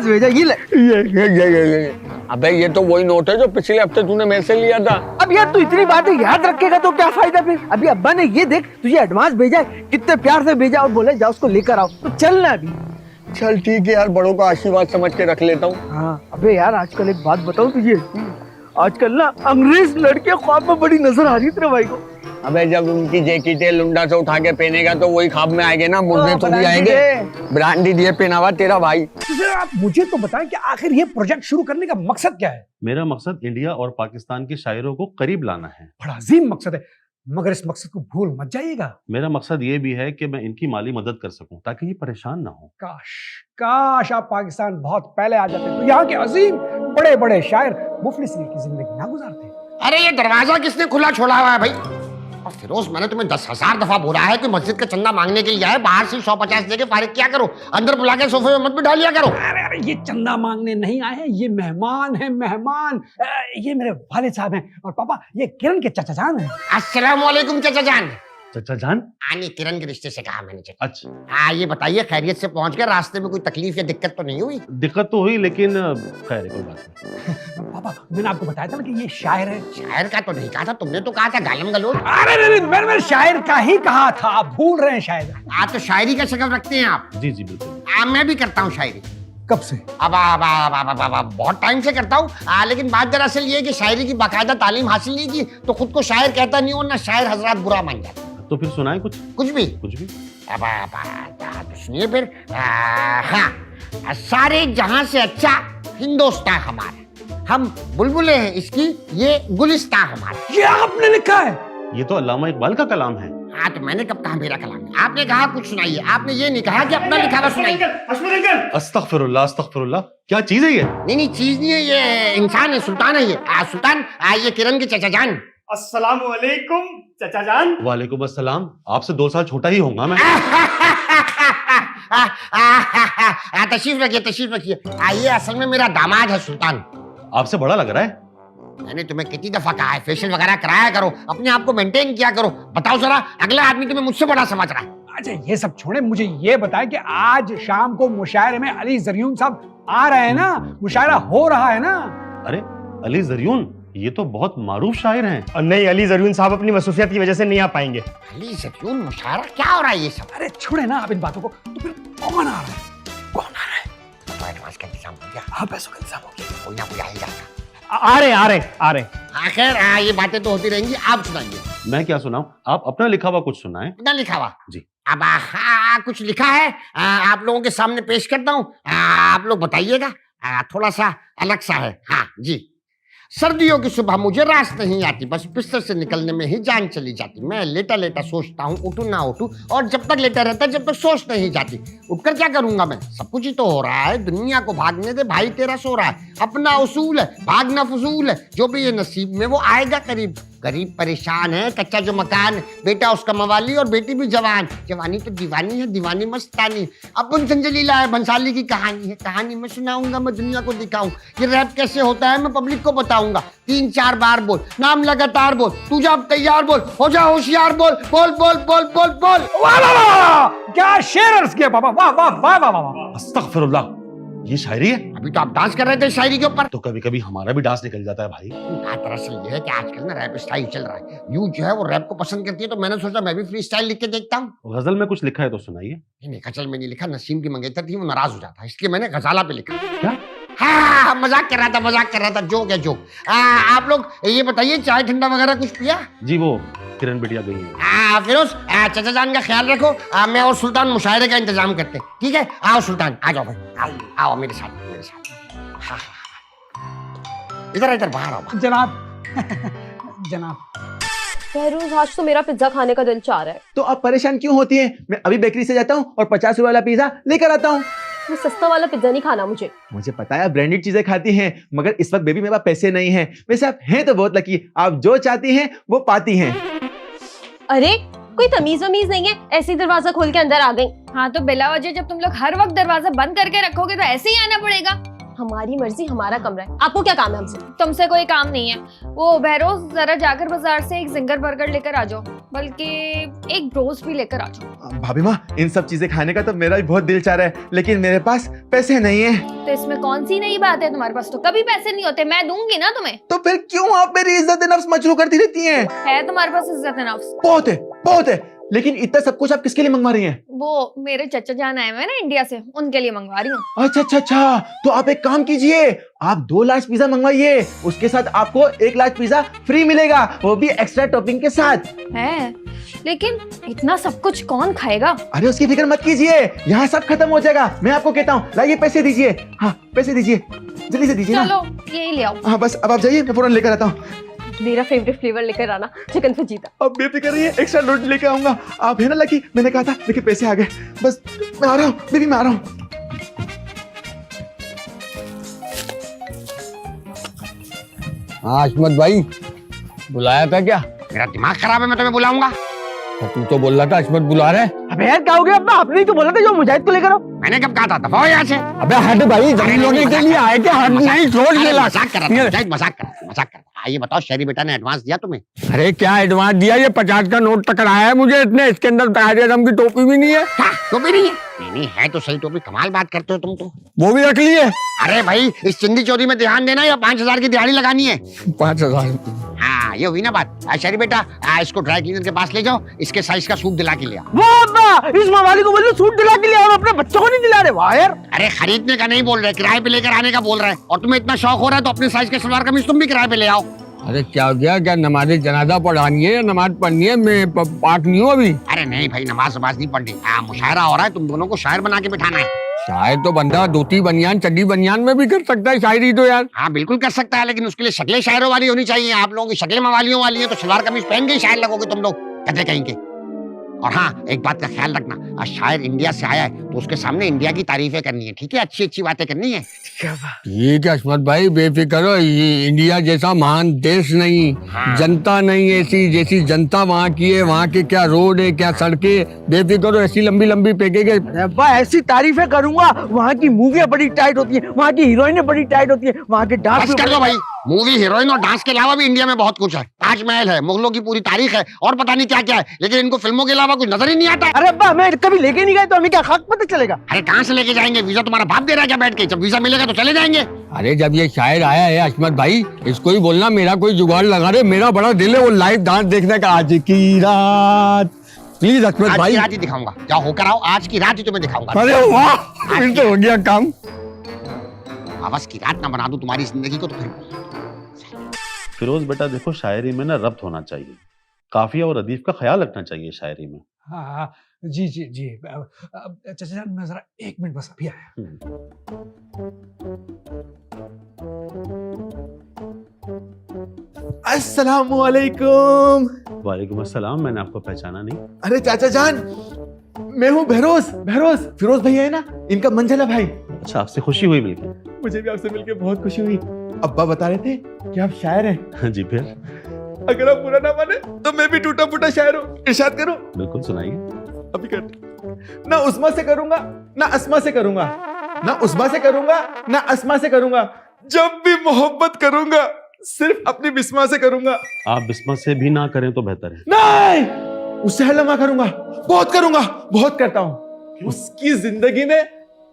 भेजा, ये ले। ये। अबे ये तो वही नोट है जो पिछले हफ्ते तूने मेरे से लिया था। अब यार तू इतनी बातें याद रखेगा तो क्या फायदा फिर? अभी अब्बा ने ये देख तुझे एडवांस भेजा है, कितने प्यार से भेजा और बोले जाओ उसको लेकर आओ, तो चलना अभी। चल ठीक है यार, बड़ों का आशीर्वाद समझ के रख लेता हूँ। हाँ अबे यार आजकल एक बात बताऊं तुझे, आजकल ना अंग्रेज लड़के ख्वाब में बड़ी नजर आ रही तेरे भाई को। अबे जब उनकी जैकेटें लुंडा से उठा के पहनेगा तो वही ख्वाब में आएंगे ना, मुझे तो नहीं आएंगे। ब्रांडेड ये पहना हुआ तेरा भाई। तो आप मुझे तो बताएं कि आखिर ये प्रोजेक्ट शुरू करने का मकसद क्या है? मेरा मकसद इंडिया और पाकिस्तान के शायरों को करीब लाना है। बड़ा अजीम मकसद है, मगर इस मकसद को भूल मत जाइएगा। मेरा मकसद ये भी है कि मैं इनकी माली मदद कर सकूं ताकि ये परेशान ना हो। काश आप पाकिस्तान बहुत पहले आ जाते तो यहाँ के अजीम बड़े बड़े शायर मुफलिसी की जिंदगी ना गुजारते। अरे ये दरवाजा किसने खुला छोड़ा हुआ है भाई? और फिरोज मैंने तुम्हें 10,000 दफा बोला है कि मस्जिद का चंदा मांगने के लिए आए, बाहर से 150 देके फारिग क्या करो, अंदर बुला के सोफे में मत बिठा लिया करो। अरे ये चंदा मांगने नहीं आए हैं, ये मेहमान है मेहमान। ये मेरे वालिद साहब हैं और पापा ये किरण के चाचा जान हैं। अस्सलाम वालेकुम चाचा जान। चाचा जान? आनी किरण के रिश्ते से कहा मैंने चाचा। अच्छा हाँ ये बताइए खैरियत से पहुंच गए? रास्ते में कोई तकलीफ या दिक्कत तो नहीं हुई? दिक्कत तो हुई लेकिन खैर है, कोई बात नहीं। पापा मैंने आपको बताया था ना कि ये शायर है। शायर का तो नहीं कहा था तुमने, तो कहा था गालम गलोच। अरे नहीं मैंने शायर का ही कहा था, आप भूल रहे हैं शायद। आप तो शायरी का शगफ रखते हैं आप। जी बिल्कुल। मैं भी करता हूँ शायरी। कब से? अब बहुत टाइम से करता हूँ, लेकिन बात दरअसल ये है कि शायरी की बाकायदा तालीम हासिल नहीं की, तो खुद को शायर कहता नहीं हूँ ना, शायर हजरात बुरा मान जाता। तो फिर सुनाए कुछ भी कुछ भी। तो सुनिए फिर। हाँ, सारे जहां से अच्छा हिंदुस्तान हमारा, हम बुलबुलें हैं इसकी ये गुलिस्तान हमारा। ये आपने लिखा है? ये तो अल्लामा इकबाल का कलाम है। हाँ तो मैंने कब कहा मेरा कलाम है? आपने कहा कुछ सुनाइए, आपने ये नहीं कहा कि अपना लिखा हुआ सुनाइए। अस्तगफिरुल्लाह अस्तगफिरुल्लाह, क्या चीज है ये? नहीं चीज नहीं है, ये इंसान है, सुल्तान है ये। सुल्तान ये किरण के चाचा जान। अस्सलामु अलैकुम चाचा जान। वालेकुम अस्सलाम, आपसे 2 साल छोटा ही होऊंगा मैं। तशरीफ रखिए। ये असल में मेरा दामाद है सुल्तान। आपसे बड़ा लग रहा है। मैंने तुम्हें कितनी दफा कहा है फेशियल वगैरह कराया करो, अपने आप को मेंटेन किया करो। बताओ जरा, अगला आदमी तुम्हें मुझसे बड़ा समझ रहा है। अच्छा ये सब छोड़े, मुझे ये बताएं कि आज शाम को मुशायरे में अली जरियून साहब आ रहे हैं ना, मुशायरा हो रहा है ना? अरे अली जरियून, ये तो बहुत मारूफ शायर हैं। और नहीं, अली जरियून साहब अपनी मसरूफियत की वजह से नहीं आ पाएंगे। अली जरियून मुशायरा, क्या हो रहा है ये सब? अरे छोड़े ना आप इन बातों को, तो फिर कौन आ रहा है? कौन आ रहा है? तो एडवांस का इंतजाम हो गया? हाँ, पैसों का इंतजाम हो गया। कोई ना कोई आ ही जाएगा। आ रहे। आखिर ये बातें तो होती रहेंगी, आप सुनाइए। मैं क्या सुनाऊं, आप अपना लिखा हुआ कुछ सुनाएं। ना लिखा हुआ जी। अब कुछ लिखा है, आप लोगों के सामने पेश करता हूँ, आप लोग बताइएगा। थोड़ा सा अलग सा है। हाँ जी। सर्दियों की सुबह मुझे रास नहीं आती, बस बिस्तर से निकलने में ही जान चली जाती। मैं लेटा लेटा सोचता हूँ उठूं ना उठूं, और जब तक लेटा रहता जब तक सोच नहीं जाती। उठकर क्या करूंगा मैं? सब कुछ ही तो हो रहा है, दुनिया को भागने दे भाई, तेरा सो रहा है। अपना उसूल है, भागना फजूल है, जो भी ये नसीब में वो आएगा करीब। गरीब परेशान है, कच्चा जो मकान, बेटा उसका मवाली और बेटी भी जवान। जवानी तो दीवानी है, दीवानी मस्तानी। अपन संजलीला है, भंसाली की कहानी है। कहानी मैं सुनाऊंगा, मैं दुनिया को दिखाऊं ये रैप कैसे होता है, मैं पब्लिक को बताऊंगा। 3-4 बार बोल, नाम लगातार बोल, तू जा अब तैयार बोल, हो जा होशियार बोल, बोल बोल बोल बोल बोल। वाह वाह वाह, क्या शेर अर्ज किया बाबा, वाह वाह वाह वाह वाह। अस्तगफिरुल्लाह, ये शायरी है? अभी तो आप डांस कर रहे थे शायरी के ऊपर। तो कभी कभी हमारा भी डांस निकल जाता है भाई। दरअसल ये है कि आजकल ना रैप स्टाइल चल रहा है, यू जो है वो रैप को पसंद करती है, तो मैंने सोचा मैं भी फ्री स्टाइल लिख के देखता हूँ। गजल में कुछ लिखा है तो सुनाइए। नहीं, गजल में नहीं लिखा, नसीम की मंगेतर थी, वो नाराज हो जाता, इसलिए मैंने गजाला पे लिखा। क्या? हाँ, मजाक कर रहा था, जोक है जोक। आप लोग ये बताइए, चाय ठंडा वगैरह कुछ पिया? जी, वो किरण बिटिया गई है। फिरोज, चाचा जान का ख्याल रखो। मैं और सुल्तान मुशायरे का इंतजाम करते हैं, ठीक है? आओ सुल्तान, आ जाओ भाई, आओ मेरे साथ। हाँ, इधर बाहर आओ। जनाब जनाब। फैरूज, आज तो मेरा पिज्जा खाने का दिल चाह रहा है। तो आप परेशान क्यों होती हैं? मैं अभी बेकरी से जाता हूँ और 50 रुपए वाला पिज्जा लेकर आता हूँ। वो सस्ता वाला पिज्जा नहीं खाना मुझे। मुझे पता है ब्रांडेड चीजें खाती हैं, मगर इस वक्त बेबी मेरे पास पैसे नहीं हैं। वैसे आप हैं तो बहुत लकी, आप जो चाहती हैं वो पाती हैं। अरे कोई तमीज वमीज नहीं है, ऐसे ही दरवाजा खोल के अंदर आ गई। हाँ तो बिला वजह जब तुम लोग हर वक्त दरवाजा बंद करके रखोगे तो ऐसे ही आना पड़ेगा। हमारी मर्जी, हमारा कमरा है, आपको क्या काम है हमसे? तुमसे कोई काम नहीं है। वो बहरोज, जरा जाकर बाजार से एक जिंगर बर्गर लेकर आ जाओ, बल्कि एक ब्रोस्ट भी लेकर आ जाओ। भाभी माँ, इन सब चीजें खाने का तो मेरा भी बहुत दिल चाह रहा है, लेकिन मेरे पास पैसे नहीं है। तो इसमें कौन सी नई बात है? तुम्हारे पास तो कभी पैसे नहीं होते, मैं दूंगी ना तुम्हें। तो फिर क्यों आप मेरी इज्जत नफ्स मचलू करती रहती हैं? है तुम्हारे पास इज्जत नफ्स? बहुत है, लेकिन इतना सब कुछ आप किसके लिए मंगवा रही हैं? वो मेरे चचा जान आए हुए ना इंडिया से, उनके लिए मंगवा रही हूँ। अच्छा, तो आप एक काम कीजिए, आप 2 लार्ज पिज्जा मंगवाइए, उसके साथ आपको 1 लार्ज पिज्जा फ्री मिलेगा, वो भी एक्स्ट्रा टॉपिंग के साथ। है, लेकिन इतना सब कुछ कौन खाएगा? अरे उसकी फिक्र मत कीजिए, यहाँ सब खत्म हो जाएगा। मैं आपको कहता हूँ, लाइए पैसे दीजिए। हाँ, पैसे दीजिए, जल्दी से दीजिए ना। चलो यही ले आओ। हाँ बस, अब आप जाइए, मैं फौरन लेकर आता हूँ। मेरा फेवरेट फ्लेवर लेकर आना, चिकन फजीता। अब बेफिक्र रहिए, एक्स्ट्रा लोड लेके आऊंगा। आप है ना लकी, मैंने कहा था, लेकिन पैसे आ गए। बस मैं आ रहा हूँ बेबी, मैं आ रहा हूँ। हाँ अहमद भाई, बुलाया था क्या? मेरा दिमाग खराब है, मैं तुम्हें बुलाऊंगा? तू तो बोल रहा था अहमद बुला रहे। अबे यार क्या हो गया अब्बा, आपने ही तो बोला था जो मुजाहिद को लेकर आओ। मैंने कब कहा था? दफा हो यहाँ से। अबे हट भाई, जमीन लेने के लिए आए थे, हट नहीं, छोड़ अरे देला। मजाक कर रहा था, मजाक कर रहा था। ये बताओ, शहरी बेटा ने एडवांस दिया तुम्हें? अरे क्या एडवांस दिया? ये 50 का नोट टकराया है मुझे इसने, इसके अंदर ताहिर आजम की टोपी भी नहीं है। क्या टोपी नहीं है? नहीं है तो सही टोपी, कमाल बात करते हो तुम तो। वो भी रख लिए? अरे भाई, इस चिंदी चोरी में ध्यान देना या 5000 की दिहाड़ी लगानी है? 5000। हाँ, ये हुई ना बात। शहरी बेटा, इसको ड्राई क्लीनर के पास ले जाओ, इसके साइज का सूट दिला के ले आओ। वो अब्बा, इस मवाली को बोलो सूट दिला के लिए आओ, अपने बच्चों को नहीं दिला रहे। वाह यार। अरे खरीदने का नहीं बोल रहे, किराए पे लेकर आने का बोल रहे हैं। और तुम्हें इतना शौक हो रहा है तो अपने साइज के सलवार कमीज तुम भी किराए पे ले आओ। अरे क्या हो गया? क्या नमाज जनाजा पढ़ानी है या नमाज पढ़नी है? मैं पाक नहीं हूँ अभी। अरे नहीं भाई, नमाज नहीं पढ़नी। मुशायरा हो रहा है, तुम दोनों को शायर बना के बिठाना है। शायर तो बंदा धोती बनियान चड्डी बनियान में भी कर सकता है शायरी तो यार। हाँ बिल्कुल कर सकता है, लेकिन उसके लिए शक्लें शायरों वाली होनी चाहिए। आप लोगों की शक्लें मवालियों वाली है, तो सलवार कमीज पहन के ही शायर लगोगे तुम लोग, कहते कहेंगे। और हाँ, एक बात का ख्याल रखना, आज शायर इंडिया से आया है तो उसके सामने इंडिया की तारीफें करनी है, ठीक है? अच्छी अच्छी बातें करनी है। ठीक है अहमद भाई, बेफिक्र हो। ये इंडिया जैसा महान देश नहीं, जनता नहीं ऐसी जैसी जनता वहाँ की है। वहाँ के क्या रोड है, क्या सड़कें, बेफिक्र हो। ऐसी लंबी लंबी फेंकेंगे। अब्बा ऐसी तारीफें करूंगा, वहाँ की मूवियाँ बड़ी टाइट होती है, वहाँ की हीरोइनें बड़ी टाइट होती है, वहाँ के डांस बस कर दो भाई, मूवी हीरोइन और डांस के अलावा भी इंडिया में बहुत कुछ है। ताजमहल है, मुगलों की पूरी तारीख है और पता नहीं क्या क्या है, लेकिन इनको फिल्मों के अलावा कुछ नजर ही नहीं आता। अरे अब्बा हमें कभी लेके नहीं गए तो हमें क्या खाक पता चलेगा। अरे कहाँ से लेके जाएंगे? वीजा तुम्हारा बाप दे रहा है क्या बैठ के? जब वीजा मिलेगा तो चले जाएंगे। अरे जब ये शायर आया है अहमद भाई, इसको ही बोलना मेरा कोई जुगाड़ लगा रहे, मेरा बड़ा दिल है वो लाइव डांस देखने का। आज की रात प्लीज अहमद आज भाई। की रात ही दिखाऊंगा, जाओ होकर आओ, आज की रात ही तुम्हें दिखाऊंगा। अरे वाह, फिर तो हो गया काम। आवाज की रात ना बना दूं तुम्हारी जिंदगी को तो फिर। फिरोज बेटा देखो, शायरी में ना रब्त होना चाहिए, काफिया और अदीफ का ख्याल रखना चाहिए शायरी में। हाँ जी जी जी। चाचा जान मैं जरा 1 मिनट बस अभी आया। अस्सलामुअलैकुम। वालेकुम अस्सलाम, मैंने आपको पहचाना नहीं। अरे चाचा जान, मैं हूँ बहरोज। बहरोज फिरोज भैया है ना, इनका मंझला भाई। अच्छा, आपसे खुशी हुई मिलकर। मुझे भी आपसे मिलकर बहुत खुशी हुई। अब्बा बता रहे थे कि आप शायर हैं। जी फिर? अगर आप बुरा ना माने तो मैं भी टूटा फूटा शायर हूँ। इरशाद करूँ? बिल्कुल सुनाइए। अभी कर। ना उस्मा से करूंगा ना अस्मा से करूंगा, ना उस्मा से करूंगा ना अस्मा से करूंगा, जब भी मोहब्बत करूंगा सिर्फ अपनी बिस्मा से करूंगा। आप बिस्मा से भी ना करें तो बेहतर है। नहीं, उससे हलमा करूंगा, बहुत करूंगा, बहुत करता हूं। उसकी जिंदगी में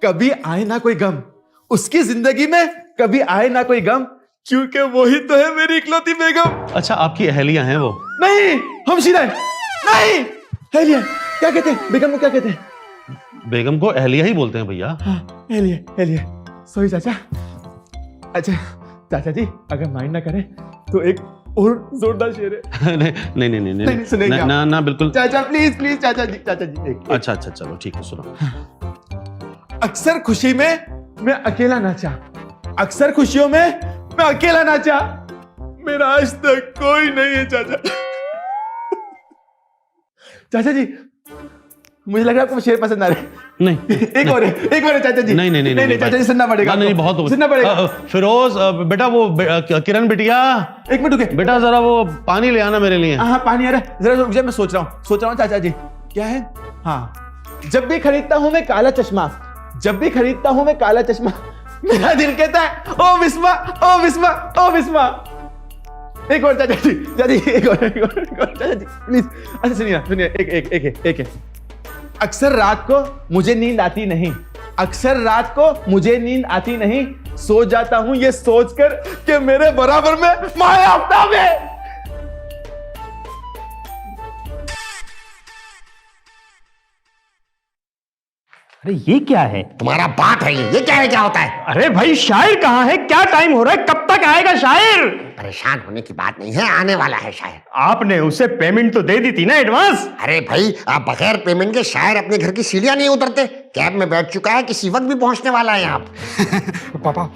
कभी आए ना कोई गम, उसकी जिंदगी में कभी आए ना कोई गम, क्योंकि वही तो है मेरी इकलौती बेगम। अच्छा, आपकी अहलिया हैं वो? नहीं, हम शीरा है। नहीं, अहलिया क्या कहते हैं? बेगम को क्या कहते हैं? बेगम को अहलिया ही बोलते हैं भैया। हाँ, अहलिया अहलिया। सॉरी चाचा। अच्छा चाचा जी, अगर माइंड ना करें तो एक और जोरदार शेर है। नहीं नहीं नहीं नहीं, सुनेंगे आप? ना ना बिल्कुल। चाचा प्लीज प्लीज चाचा जी, चाचा जी एक। अच्छा अच्छा चलो ठीक है, सुनो। अक्सर खुशी में मैं अकेला नाचा, अक्सर खुशियों में मैं अकेला नाचा, मेरा आज तक कोई नहीं है चाचा। चाचा जी मुझे लग रहा है आपको शेर पसंद आ रहे हैं। नहीं एक और है चाचा जी। नहीं नहीं नहीं चाचा जी सुनना पड़ेगा। नहीं बहुत सुनना पड़ेगा। फिरोज बेटा, वो किरण बिटिया, 1 मिनट रुके बेटा, जरा वो पानी ले आना मेरे लिए। हाँ पानी आ रहा है, जरा रुक जा, मैं सोच रहा हूँ चाचा जी। क्या है? हाँ, जब भी खरीदता हूँ मैं काला चश्मा, जब भी खरीदता हूँ मैं काला चश्मा, मेरा दिल कहता है ओ विस्मा, ओ विस्मा, ओ विस्मा। एक और चाचा जी, एक और चाचा जी प्लीज। अच्छा सुनिए, एक अक्सर रात को मुझे नींद आती नहीं, अक्सर रात को मुझे नींद आती नहीं, सो जाता हूं ये सोचकर कि मेरे बराबर में माया आफ्ताब है। अरे ये क्या है? तुम्हारा बाप है ये क्या है? क्या होता है? अरे भाई शायर कहाँ है? क्या टाइम हो रहा है? कब तक आएगा शायर? परेशान होने की बात नहीं है, आने वाला है शायर। आपने उसे पेमेंट तो दे दी थी ना एडवांस? अरे भाई, आप बगैर पेमेंट के शायर अपने घर की सीढ़ियां नहीं उतरते। कैब में बैठ चुका है, किसी वक्त भी पहुंचने वाला है आप। पापा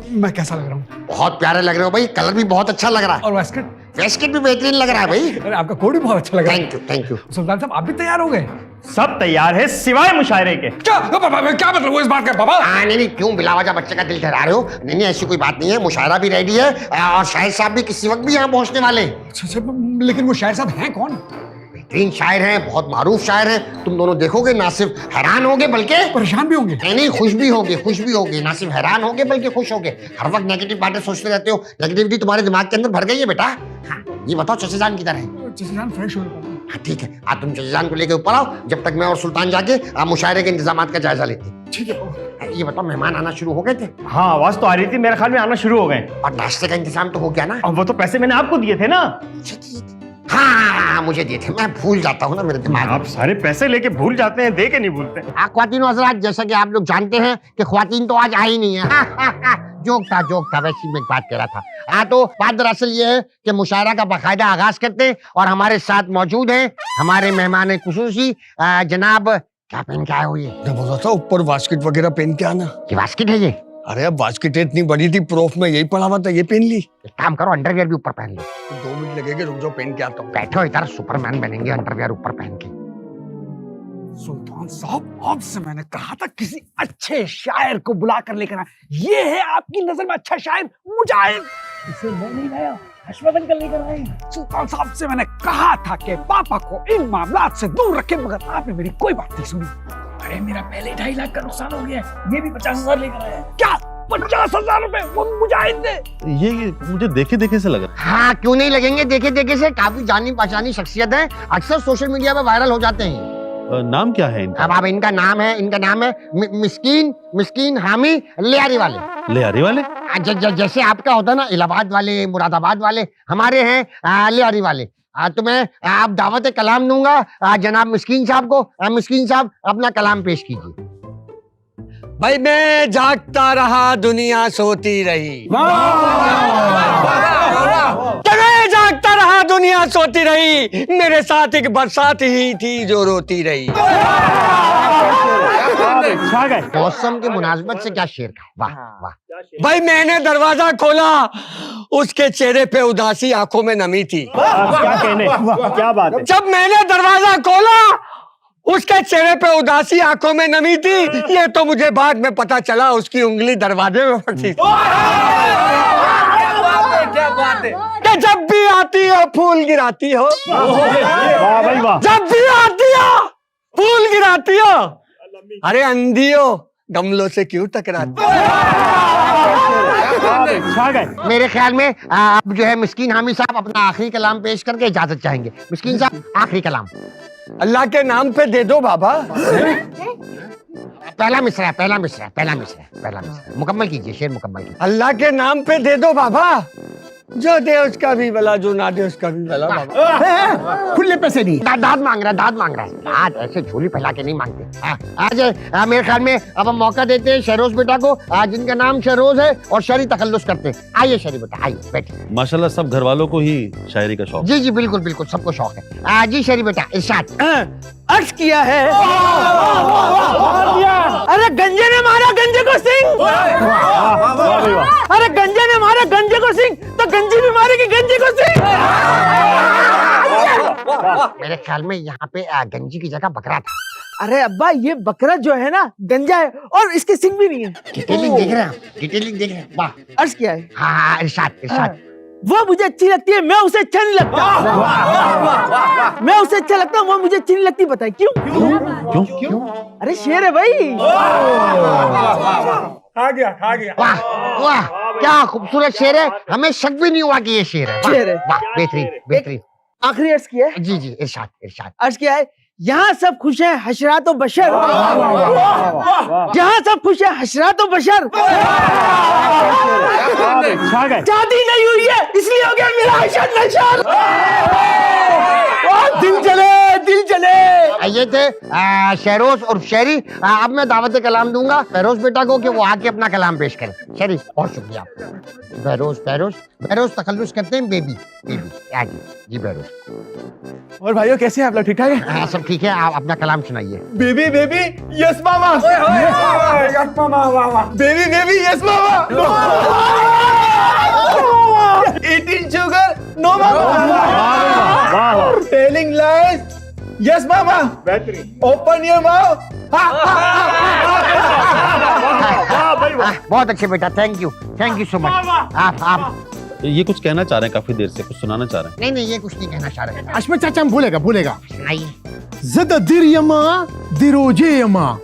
मैं कैसा लग रहा हूँ? बहुत प्यारे लग रहे हो भाई, कलर भी बहुत अच्छा लग रहा है और वेस्कट? वेस्केट भी बेहतरीन लग रहा है भाई। अरे आपका कोट भी बहुत अच्छा लग रहा है। Thank you thank you. Sultan sahab आप भी तैयार हो गए? सब तैयार है सिवाय मुशायरे के। क्या पापा, क्या मतलब वो इस बात का? पापा नहीं नहीं, क्यों बिलावजा बच्चे का दिल ठहरा रहे हो? नहीं नहीं, ऐसी कोई बात नहीं है, मुशायरा भी रेडी है और शायर साहब भी किसी वक्त भी यहाँ पहुंचने वाले। अच्छा, लेकिन वो शायर साहब हैं कौन? बेहतरीन शायर हैं, बहुत मारूफ शायर हैं। तुम दोनों देखोगे ना सिर्फ हैरान होगे बल्कि परेशान भी होंगे। नहीं, खुश भी होगे। ना सिर्फ हैरान होगे बल्कि खुश होगे। हर वक्त नेगेटिव बातें सोचते रहते हो, नेगेटिविटी तुम्हारे दिमाग के अंदर भर गई है बेटा। हाँ, ये बताओ चचा जान किधर है? चचा जान फ्रेश हो रहे हैं। हाँ ठीक है, आज तुम चचा जान को लेकर ऊपर आओ, जब तक मैं और सुल्तान जाके मुशायरे के इंतजाम का जायजा लेते हैं। ठीक है। ये बताओ, मेहमान आना शुरू हो गए थे? हाँ, आवाज तो आ रही थी, मेरे ख्याल में आना शुरू हो गए। और नाश्ते का इंतजाम तो हो गया ना? अब वो तो पैसे मैंने आपको दिए थे ना? हाँ मुझे दिए थे, मैं भूल जाता हूँ ना, मेरे दिमाग में। आप सारे पैसे लेके भूल जाते हैं, दे के नहीं भूलते। ख्वातीन हज़रात, जैसा कि आप लोग जानते हैं कि ख्वातीन तो आज आई नहीं है। जोक था, वैसे मैं एक बात कह रहा था। हाँ, तो बात दरअसल ये है कि मुशायरा का बाकायदा आगाज करते हैं और हमारे साथ मौजूद हैं हमारे मेहमान खुसूसी जनाब। क्या पहन के आए हो? ये बोला था ऊपर बास्केट वगैरह पहन के आना। ये बास्केट है ये? अरे अब बास्केट इतनी बड़ी थी, प्रोफ में यही पड़ा हुआ था, ये पहन ली। एक काम करो, अंडरवियर भी ऊपर पहन लो। 2 मिनट लगेंगे, रुक जाओ पहन के आता हूँ। बैठो इधर, सुपरमैन बनेंगे अंडरवियर ऊपर पहन के। सुल्तान साहब आपसे मैंने कहा था किसी अच्छे शायर को बुला कर लेकर आए। ये है आपकी नजर में अच्छा शायर मुजाहिद, इसे मैं नहीं लाया, हशमत अंकल लेकर आए। सुल्तान साहब से मैंने कहा था कि पापा को इन मामलात से दूर रखें, मगर आपने मेरी कोई बात नहीं सुनी। अरे मेरा पहले 2.5 लाख का नुकसान हो गया, ये भी 50,000 लेकर आया। क्या 50,000 रुपए वो मुजाहिद ने। ये मुझे देखे देखे से लग रहा हाँ क्यों नहीं लगेंगे, देखे देखे से काफी जानी पहचानी शख्सियत है, अक्सर सोशल मीडिया पे वायरल हो जाते हैं। नाम क्या है इनका? अब इनका नाम है मिस्कीन हामी लियारी वाले। लियारी वाले? जैसे आपका होता है ना इलाहाबाद वाले, मुरादाबाद वाले, हमारे हैं लियारी वाले। तो मैं आप दावत कलाम दूंगा जनाब मिस्कीन साहब को। मिस्कीन साहब अपना कलाम पेश कीजिए। भाई मैं जागता रहा दुनिया सोती रही, मैं जागता रहा दुनिया सोती रही, मेरे साथ एक बरसात ही थी जो रोती रही। मौसम की मुनासबत से क्या शेर का, वाह वाह। भाई मैंने दरवाजा खोला, उसके चेहरे पे उदासी, आंखों में नमी थी। क्या कहने, क्या बात है। जब मैंने दरवाजा खोला, उसके चेहरे पे उदासी, आंखों में नमी थी। ये तो मुझे बाद में पता चला उसकी उंगली दरवाजे में फंसी थी। क्या बात है। कि जब भी आती हो फूल गिराती हो, वाह भाई वाह। जब भी आती हो फूल गिराती हो, अरे अंधी हो गमलों से क्यों टकराती हो? मेरे ख्याल में अब जो है मिस्कीन हामी साहब अपना आखिरी कलाम पेश करके इजाजत चाहेंगे। मिस्कीन साहब आखिरी कलाम। अल्लाह के नाम पे दे दो बाबा। पहला मिसरा मुकम्मल कीजिए, शेर मुकम्मल कीजिए। अल्लाह के नाम पे दे दो बाबा, जो दे उसका भी भला, जो ना दे उसका भी भला बाबा। खुले पैसे नहीं। दाद मांग रहा है। दाद ऐसे झोली फैला के नहीं मांगते। आज मेरे ख्याल में अब हम मौका देते हैं शहरोज बेटा को, जिनका नाम शहरोज है और शायरी तखल्लुस करते हैं। आइए शहरी बेटा, आइए बैठिए। माशाल्लाह सब घर वालों को ही शायरी का शौक। जी बिल्कुल सबको शौक है। जी शहरी बेटा इरशाद। अर्ज किया है, अरे गंजे ने मारा गंजे को सिंह, अरे गंजे ने मारा गंजे को सिंह, तो गंजी भी मारेगी गंजे को सिंह। मेरे ख्याल में यहाँ पे गंजी की जगह बकरा था। अरे अब्बा ये बकरा जो है ना गंजा है और इसके सिंग भी नहीं है। डिटेलिंग देख रहे हैं आप, डिटेलिंग देख रहे हैं। वाह, अर्ज किया है। हाँ इरशाद। वो मुझे अच्छी लगती है, मैं उसे अच्छा नहीं लगता। मैं उसे अच्छा लगता हूँ, वो मुझे अच्छी नहीं लगती। बताए क्यों? क्यों? अरे शेर है भाई। खा गया। वाह क्या खूबसूरत शेर है, हमें शक भी नहीं हुआ कि ये शेर है। शेर है। वाह बेहतरीन। आखिरी अर्ज किया है। जी इरशाद। अर्ज किया है, यहाँ सब खुश है हशरात और बशर, यहाँ सब खुश है हशरात और बशर। शादी नहीं हुई है इसलिए हो गया मेरा अशर नशर। दिल चले। ये थे शहरोज और शहरी। अब मैं दावत कलाम दूंगा बहरोज बेटा को कि वो आके अपना कलाम पेश करें। शहरी बहुत शुक्रिया आपका। बहरोज तखल्लुस करते हैं बेबी। आगे जी बहरोज। और भाइयों कैसे हैं आप लोग, ठीक ठाक है? हाँ सब ठीक है, आप अपना कलाम सुनाइए। Baby yes mama, baby yes mama, 18 sugar no mama, telling lies yes mama, open your mouth। बहुत अच्छे बेटा, थैंक यू सो मच। आप ये कुछ कहना चाह रहे हैं, काफी देर से कुछ सुनाना चाह रहे हैं। नहीं ये कुछ नहीं कहना चाह रहे। अशमत चाचा हम भूलेगा। सुनाइए। Zada diryama dirojema,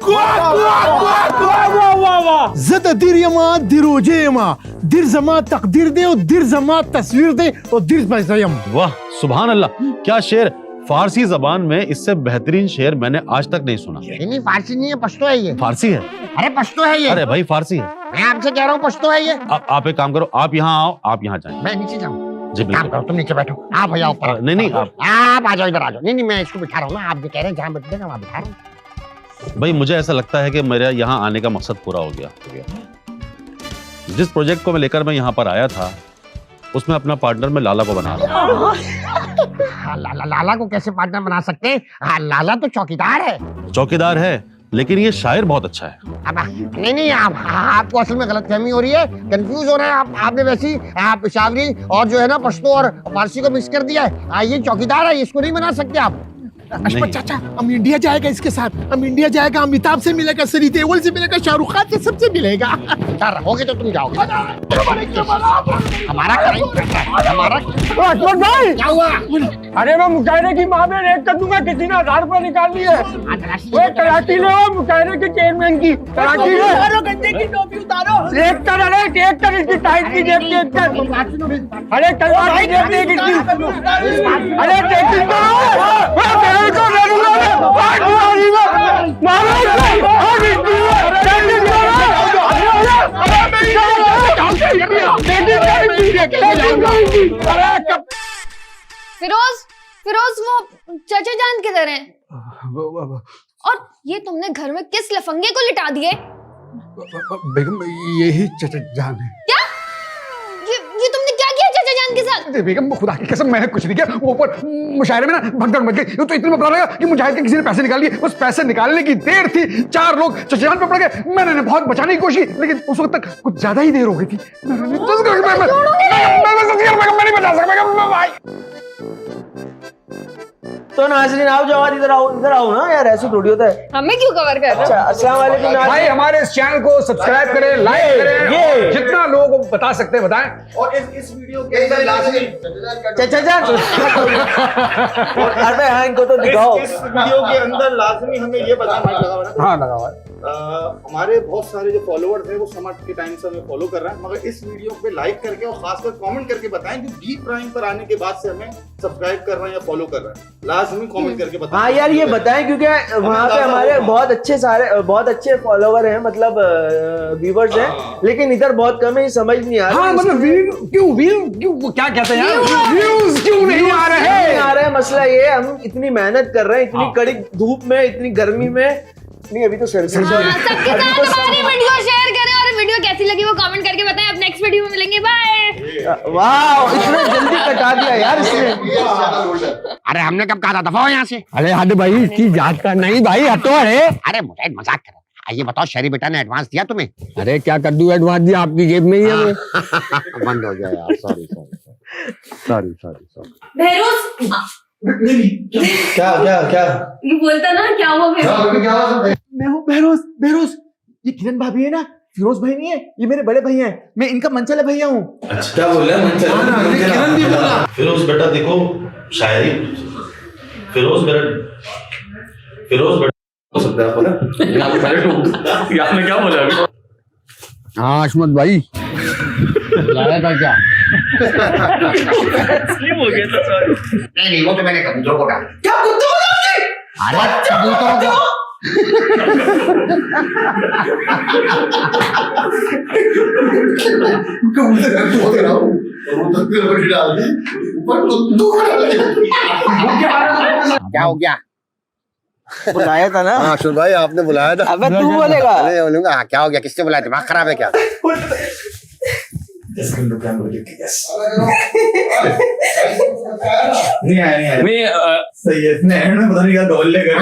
zada diryama dirojema, dir zama तकदीर दे और दिर जमा तस्वीर दे और दिर बज़यम। वाह सुभान अल्लाह, क्या शेर। फारसी जबान में इससे बेहतरीन शेर मैंने आज तक नहीं सुना। नहीं फारसी नहीं है, पश्तो है ये। फारसी है? अरे पश्तो है ये। अरे भाई फारसी है। मैं आपसे कह रहा हूँ पश्तो है ये। आप एक काम करो, आप यहाँ आओ, आप यहाँ जाएं। मैं नीचे जाऊँ? जी काम करो, तुम नीचे बैठो। आप भैया ऊपर। नहीं आप आ जाओ, इधर आ जाओ। नहीं मैं इसको बिठा रहा हूँ ना, आप जो कह रहे हैं जहाँ बैठे वहाँ बिठा रहा हूँ। भाई मुझे ऐसा लगता है कि मेरा यहाँ आने का मकसद पूरा हो गया। जिस प्रोजेक्ट को मैं लेकर मैं यहाँ पर आया था, उसमें अपना पार्टनर मैं लाला को बना रहा हूँ। लाला को कैसे पार्टनर बना सकते हैं? लाला तो चौकीदार है। चौकीदार है, लेकिन ये शायर बहुत अच्छा है। अब नहीं आपको असल में गलतफहमी हो रही है, कंफ्यूज हो रहे हैं आप। आपने वैसी आप पेशावरी और जो है ना पश्तो और फारसी को मिक्स कर दिया है। ये चौकीदार है, इसको नहीं बना सकते आप। अशमत चाचा हम इंडिया जाएगा इसके साथ, हम इंडिया जाएगा, अमिताभ से मिलेगा, सनी देओल से मिलेगा, शाहरुख खान से, सबसे मिलेगा। रहोगे तो तुम जाओगे। हमारा अशमत भाई क्या हुआ? अरे मैं मुशायरे की माँ में रेड कर दूंगा, किसी ने 1000 रुपए निकाल लिए। वो कराची ले, वो मुशायरे के चेयरमैन की कराची ले। गंजे की टोपी उतार ट्रैक्टर, अरे ट्रैक्टर इसकी टाइट की जेब, ट्रैक्टर, अरे तलवार की जेब देख इसकी, अरे ट्रैक्टर को फिरोज, फिरोज वो चाचा जान किधर हैं? और ये तुमने घर में किस लफंगे को लिटा दिए? बेगम यही चचा जान है। क्या? ये तुमने क्या किया चाचा जान के साथ? बेगम खुदा की कसम मैंने कुछ नहीं किया। वो ऊपर मुशायरे में ना भगदड़ मच गई, तो इतने में पता लगा कि मुजाहिद के किसी ने पैसे निकाल लिए। उस पैसे निकालने की देर थी, 4 लोग चचा जान पे पड़ गए। मैंने बहुत बचाने की कोशिश, लेकिन उस वक्त तक कुछ ज्यादा ही देर हो गई थी। मैं नहीं बचा सकता भाई। तो नाज़रीन आओ जवाब, इधर आओ ना यार, ऐसे थोड़ी होता है। हमें क्यों कवर कर रहे हो? अच्छा, अस्सलाम वालेकुम भाई नाज़रीन। हमारे इस चैनल को सब्सक्राइब करें, लाइक करें, जितना लोगों को बता सकते हैं बताएं। और इस वीडियो के अंदर लाजमी चाचा जान अरे हाँ इनको तो दिखाओ। इस वीडियो के अंदर लाजमी हमें ये बताना, हाँ लगा हुआ है। हमारे बहुत सारे जो फॉलोअर्स हैं वो समर के टाइम से हमें फॉलो कर रहे हैं, मगर इस वीडियो पे लाइक करके और खासकर कमेंट करके बताएं कि बी प्राइम पर आने के बाद से हमें सब्सक्राइब कर रहे हैं या फॉलो कर रहे हैं। लाजमी कमेंट करके बताएं। हाँ यार ये बताएं, क्योंकि वहाँ पे हमारे बहुत अच्छे फॉलोवर हैं, मतलब व्यूवर्स हैं, लेकिन इधर बहुत कम है, समझ नहीं आ रहा। हाँ मतलब व्यू वो क्या कहते हैं यार, व्यूज क्यों नहीं आ रहे? मसला ये है, हम इतनी मेहनत कर रहे हैं, इतनी कड़ी धूप में, इतनी गर्मी में। नहीं अभी तो सबके साथ हमारी वीडियो शेयर करें, और वीडियो कैसी लगी वो कमेंट करके बताएं। अब नेक्स्ट वीडियो में मिलेंगे, बाय। वाह इतना जल्दी कटा दिया यार इसने। अरे हमने कब कहा था दफा हो यहाँ से? अरे हट भाई, इसकी जांच का नहीं भाई, हटो। अरे मुझे मजाक कर रहा था। ये बताओ शरी बेटा ने एडवांस दिया तुम्हें? अरे क्या कद्दू एडवांस दिया, आपकी जेब में ही है वो। बंद हो गया यार, सॉरी। बहरोज क्या ये बोलता ना, क्या हुआ बहरोज? मैं हूँ बहरोज। ये किरण भाभी है ना, फिरोज भाई नहीं है, ये मेरे बड़े भैया हैं। मैं इनका मनचले भैया हूँ। अच्छा क्या बोल रहा है किरण भी बोला। फिरोज बेटा देखो शायरी, फिरोज बेटा हो सकता है आपने क्या बोला अभी? हाँ अशमत भाई लाया था क्या? नहीं वो तो मैंने कबूतरों को डाला। क्या कुत्तों को डालते? अरे कबूतरों को। क्या हो गया? बुलाया था ना? हाँ अशोक भाई आपने बुलाया था। अबे तू बोलेगा। अरे बोलूंगा। क्या हो गया? किसने बुलाया? दिमाग खराब है क्या? नहीं आया सही है, इसने एंड में पता नहीं क्या डोल ले गए।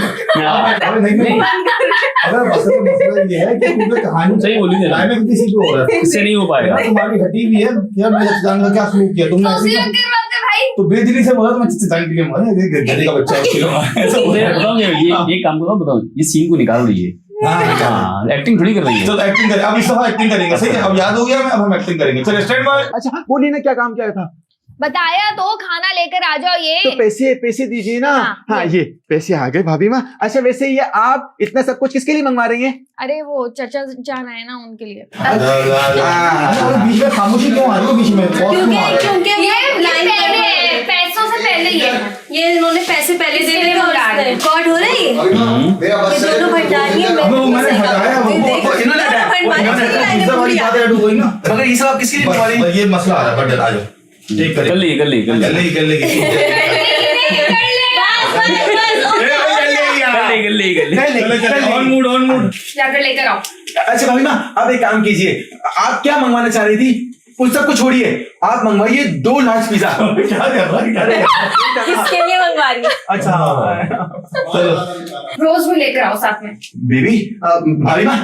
अगर मसला ये है कि तुमने कहानी सही बोली है, लाइन में किसी को हो रहा है, इससे नहीं हो पाएगा। तुम्हारी हटी भी है क्या? मैं जान का क्या सलूक किया तुमने? तो बेदिली से बोला तो मैं चित्ताई के लिए मारे, ये गधे का बच्चा है ऐसा बताओ। ये काम करो, बताओ ये सीन को निकाल दीजिए। हाँ एक्टिंग थोड़ी कर रही है। चलो एक्टिंग करें, अब इस दफा एक्टिंग करेंगे, सही है? अब याद हो गया, मैं अब हम एक्टिंग करेंगे। चलो स्टैंड बाय। अच्छा बोलिए ना, क्या काम किया था? बताया तो, खाना लेकर आ जाओ। ये तो पैसे दीजिए ना। हाँ ये पैसे आ गए भाभी माँ। अच्छा वैसे ये आप इतना सब कुछ किसके लिए मंगवा रही हैं? अरे वो चचा जान आए ना, उनके लिए। बीच में खामोशी क्यों आ रही है? बीच में क्योंकि ये पैसों से पहले ये इन्होंने पैसे पहले दे दिए, रिकॉर्ड हो रही है। मेरा बस ये दोनों भंडारी हैं, मैंने हटाया वो इन्होंने मगर ये सब आप किसके लिए मंगवा रही हैं? ये मसला आ रहा है, बट आ जाओ ठीक कर ले कर ले ऑन मूड जाकर लेकर आओ। अच्छा भाभी माँ आप एक काम कीजिए, आप क्या मंगवाना चाह रही थी? उन सब को छोड़िए, आप मंगवाइए 2 लार्ज पिज्जा। क्या कर रहा है? किसके लिए मंगवा रही है? अच्छा चलो रोज भी लेकर आओ साथ में। बेबी भाभी माँ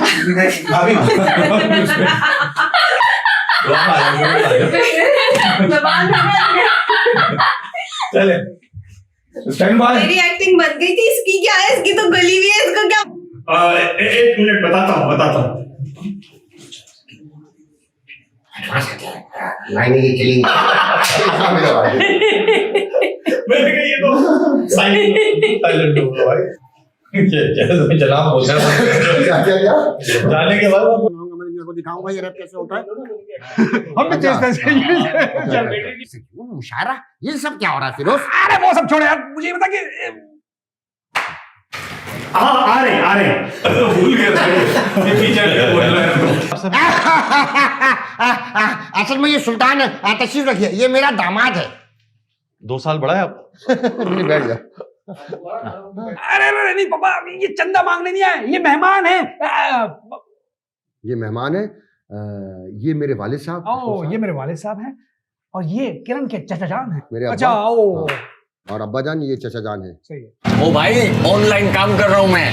चले स्टैंड बाय। मेरी एक्टिंग बन गई थी, इसकी क्या है? इसकी तो गली भी है, इसको क्या? 1 मिनट बताता हूँ लाइनें ये चलेंगी। मैंने कहा ये तो साइलेंट होगा भाई। जनाब बोल रहा है जाने के बाद तेरे को दिखाऊंगा ये रैप कैसे होता है। हम भी चेष्टा मुशायरा, ये सब क्या हो रहा है फिरोज? अरे वो सब छोड़ो यार, मुझे ये बता कि आ रहे भूल गए असल में ये सुल्तान तशरीफ रखिए, ये मेरा दामाद है। 2 साल बड़ा है आप। बैठ जा। अरे अरे नहीं पापा, ये चंदा मांगने नहीं आए, ये मेहमान है। ये मेहमान है, ये मेरे वालिद साहब। ओ, ये मेरे वालिद साहब हैं और ये किरण के चचा जान है। मेरे अच्छा अब्बा। ओ हाँ। और अब्बा जान ये चचा जान है। सही है। ओ भाई, ऑनलाइन काम कर रहा हूँ मैं।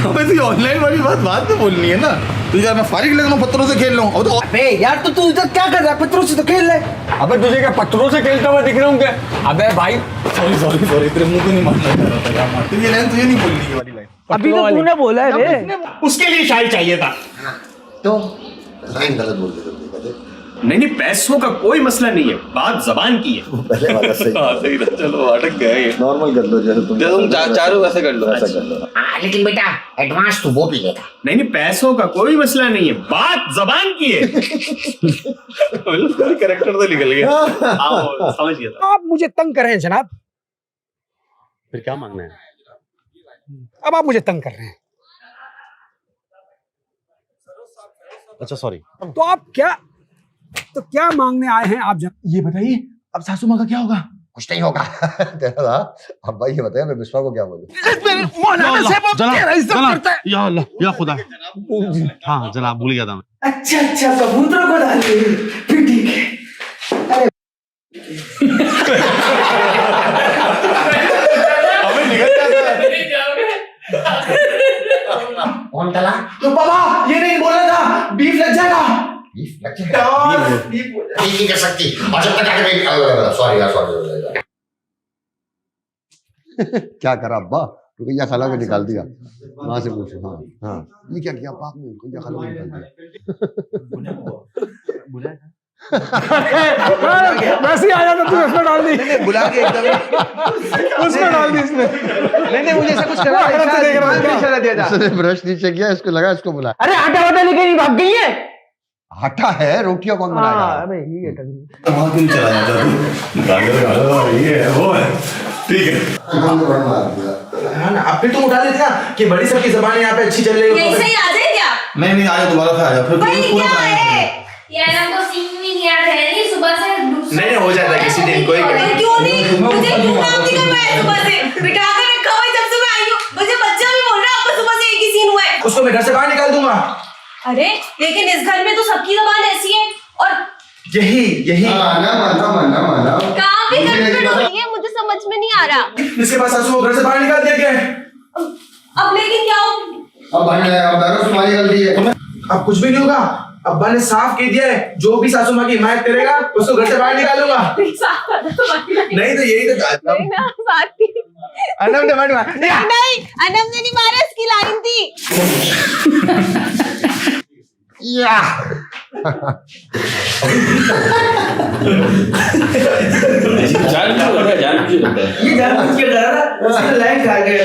अबे तो ऑनलाइन वाली बात बाद में बोलनी है ना। तू यार मैं फारिग लग रहा हूँ, पत्थरों से खेल रहा हूँ। अबे यार तू इधर क्या कर रहा है? पत्थरों से तो खेल ले। अबे तुझे क्या पत्थरों से खेलता हुआ दिख रहा हूँ क्या? अबे भाई, सॉरी तेरे मुंह को नहीं मारना चाह रहा था यार। तुझे लाइन तुझे नहीं बोलनी ये वाली लाइन। अभी तो तूने बोला है रे। उसके लिए शायद चाहिए था। तो लाइन गलत बोल रहे थे। नहीं पैसों का कोई मसला नहीं है, बात जबान की है। पहले वाला सही। सही था, चलो अटक गए। नॉर्मल कर लो जैसे तुम चारों वैसे कर लो। ऐसा कर लो। लेकिन बेटा एडवांस तो वो भी लेगा। नहीं पैसों का कोई मसला नहीं है, बात जबान की है। करेक्टर तो निकल गया। आओ, समझ गया था। आप मुझे तंग कर रहे हैं जनाब। फिर क्या मांगना है? अब आप मुझे तंग कर रहे हैं। अच्छा सॉरी। तो आप क्या मांगने आए हैं आप? ये बताइए अब सासू माँ का क्या होगा? कुछ नहीं होगा। तेरा अब भाई ये बताया मैं बिस्वा को क्या बोलूं? या अल्लाह या खुदा। हाँ जनाब, भूल गया था मैं। अच्छा कबूतरों को डालिए, फिर ठीक है। हमें निकल जाता है। कौन तला? तो पापा ये नहीं बोला था, बीफ लग जाएगा। नहीं कर सकती। और जब तक सॉरी यार, सॉरी। क्या करा अब्बा? तो भैया खाला को निकाल दिया। वहां से पूछो। हाँ हाँ, ये क्या किया पाप ने? भैया खाला को निकाल दिया। वैसे ही आया था तू, इसमें डाल दी। बुला के एकदम उसमें डाल दी इसमें। नहीं मुझे ऐसा कुछ करना इशारा दिया था। उसने ब्रश नीचे किया, इसको लगा इसको बुला। अरे आटा वाटा लेके नहीं भाग गई है? आटा है, रोटियां कौन बनाएगा? अबे ये अटक गई। वहां क्यों चला जाता तू? ये है वो है, ठीक है। अब फिर तुम उठा देते ना कि बड़ी सबकी जबान यहाँ पे अच्छी चल रही है। यही सही आ जाए क्या? नहीं आ जाओ, दोबारा से आ जाओ। फिर भाई पूरा क्या बनाएंगे। है? यार हमको सीन भी नहीं याद है, नहीं सुबह से नहीं हो जाता किसी दिन कोई क्यों नहीं? मुझे क्यों काम नहीं करवाया सुबह से? बिठा कर रखा हुआ है जब से मैं आई हूँ। मुझे बच्चा भी बोल रहा है आपको सुबह से एक ही सीन हुआ है। उसको मैं घर से बाहर निकाल दूंगा। अरे लेकिन इस घर में तो सबकी जबान ऐसी है और यही माना। काम भी करके हो रही है, मुझे समझ में नहीं आ रहा। इसके पास सासू को घर से बाहर निकाल दिया गया है। अब लेकिन क्या हो? अब तुम्हारी गलती है। अब कुछ भी नहीं होगा। अब्बा ने साफ कह दिया है, जो भी सासू माँ की हिमायत करेगा उसको घर से बाहर निकालूंगा। नहीं तो यही तो अनम ने मारा। नहीं अनम ने नहीं मारा, इसकी लाइन थी। या ये जानबूझ के करा था, उसने लाइन खा गया।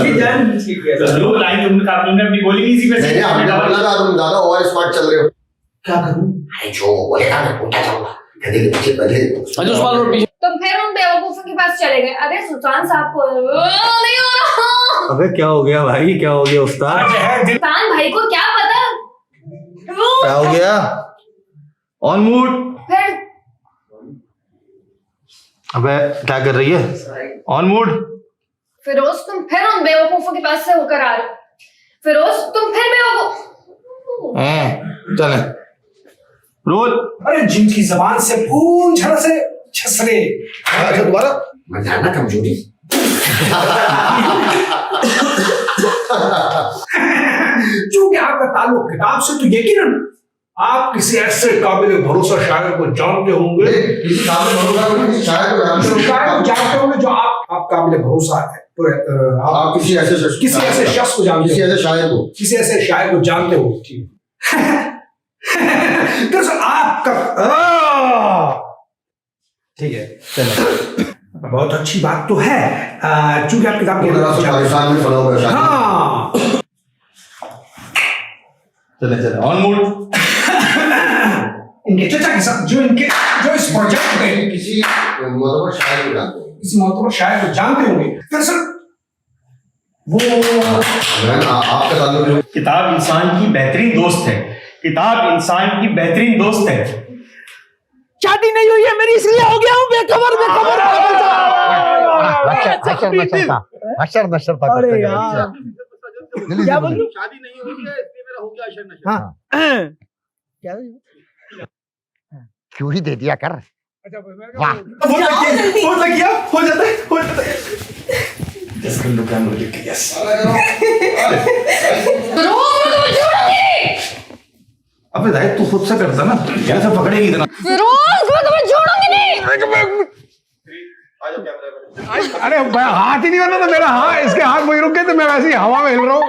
ये जानबूझ के किया था। लाइन तुमने अपनी बोली नहीं सी वैसे। तुम ज्यादा ओवर स्मार्ट चल रहे हो। क्या करूं? अरे जो बोलेगा मैं उठा जाऊंगा। गधे के पीछे पहले तुम फिर उन बेवकूफों के पास चले गए। अरे सुल्तान साहब को नहीं हो रहा। अबे क्या हो गया भाई, क्या हो गया उस्ताद? सुल्तान भाई को क्या पता? क्या हो गया? On mood. फिर अबे क्या कर रही है? On mood. फिरोज तुम फिर उन बेवकूफों के पास से होकर आ रहे हो। फिरोज तुम फिर बेवकूफ। चले रोल। अरे जिनकी जबान से खून झलसे छसरे। अच्छा दोबारा। मैं जानना कमजोरी। चूंकि आपका ताल्लुक किताब से, तो यकीनन आप किसी ऐसे काबिल भरोसा शायर को जानते होंगे। किसी काबिल भरोसा नहीं, शायद शायर को जानते होंगे जो आप काबिल भरोसा है। आप किसी ऐसे शख्स को जानते हो, किसी ऐसे शायर को जानते हो। दरअसल आपका ठीक है, चलो बहुत अच्छी बात तो है। चूंकि आप किताब के पाकिस्तान में पढ़ा हुआ है। हाँ चले चले ऑन मूड। इनके चचा के साथ जो इस प्रोजेक्ट में किसी मोहतबर शायर को जानते हैं। किसी मोहतबर शायर को जानते होंगे। दरअसल वो आपका ताल्लुक किताब इंसान की बेहतरीन दोस्त है। किताब इंसान की बेहतरीन दोस्त है। शादी नहीं हुई है मेरी, इसलिए हो गया हूँ बेखबर बेखबर। अरे यार क्या बोल शादी नहीं हुई है इसलिए मेरा हो गया अशर नशर। हाँ क्या क्यों ही दे दिया कर। वाह हो जाता है। Just look camera देख के, yes. अबे दाई तू खुद से करता ना, कैसे पकड़ेगी इतना? फिरोज मैं तुम्हें छोड़ूंगी नहीं। अरे हाथ ही नहीं बना था मेरा। हाँ इसके हाथ वही रुक गए तो मैं वैसे ही हवा में हिल रहा हूँ।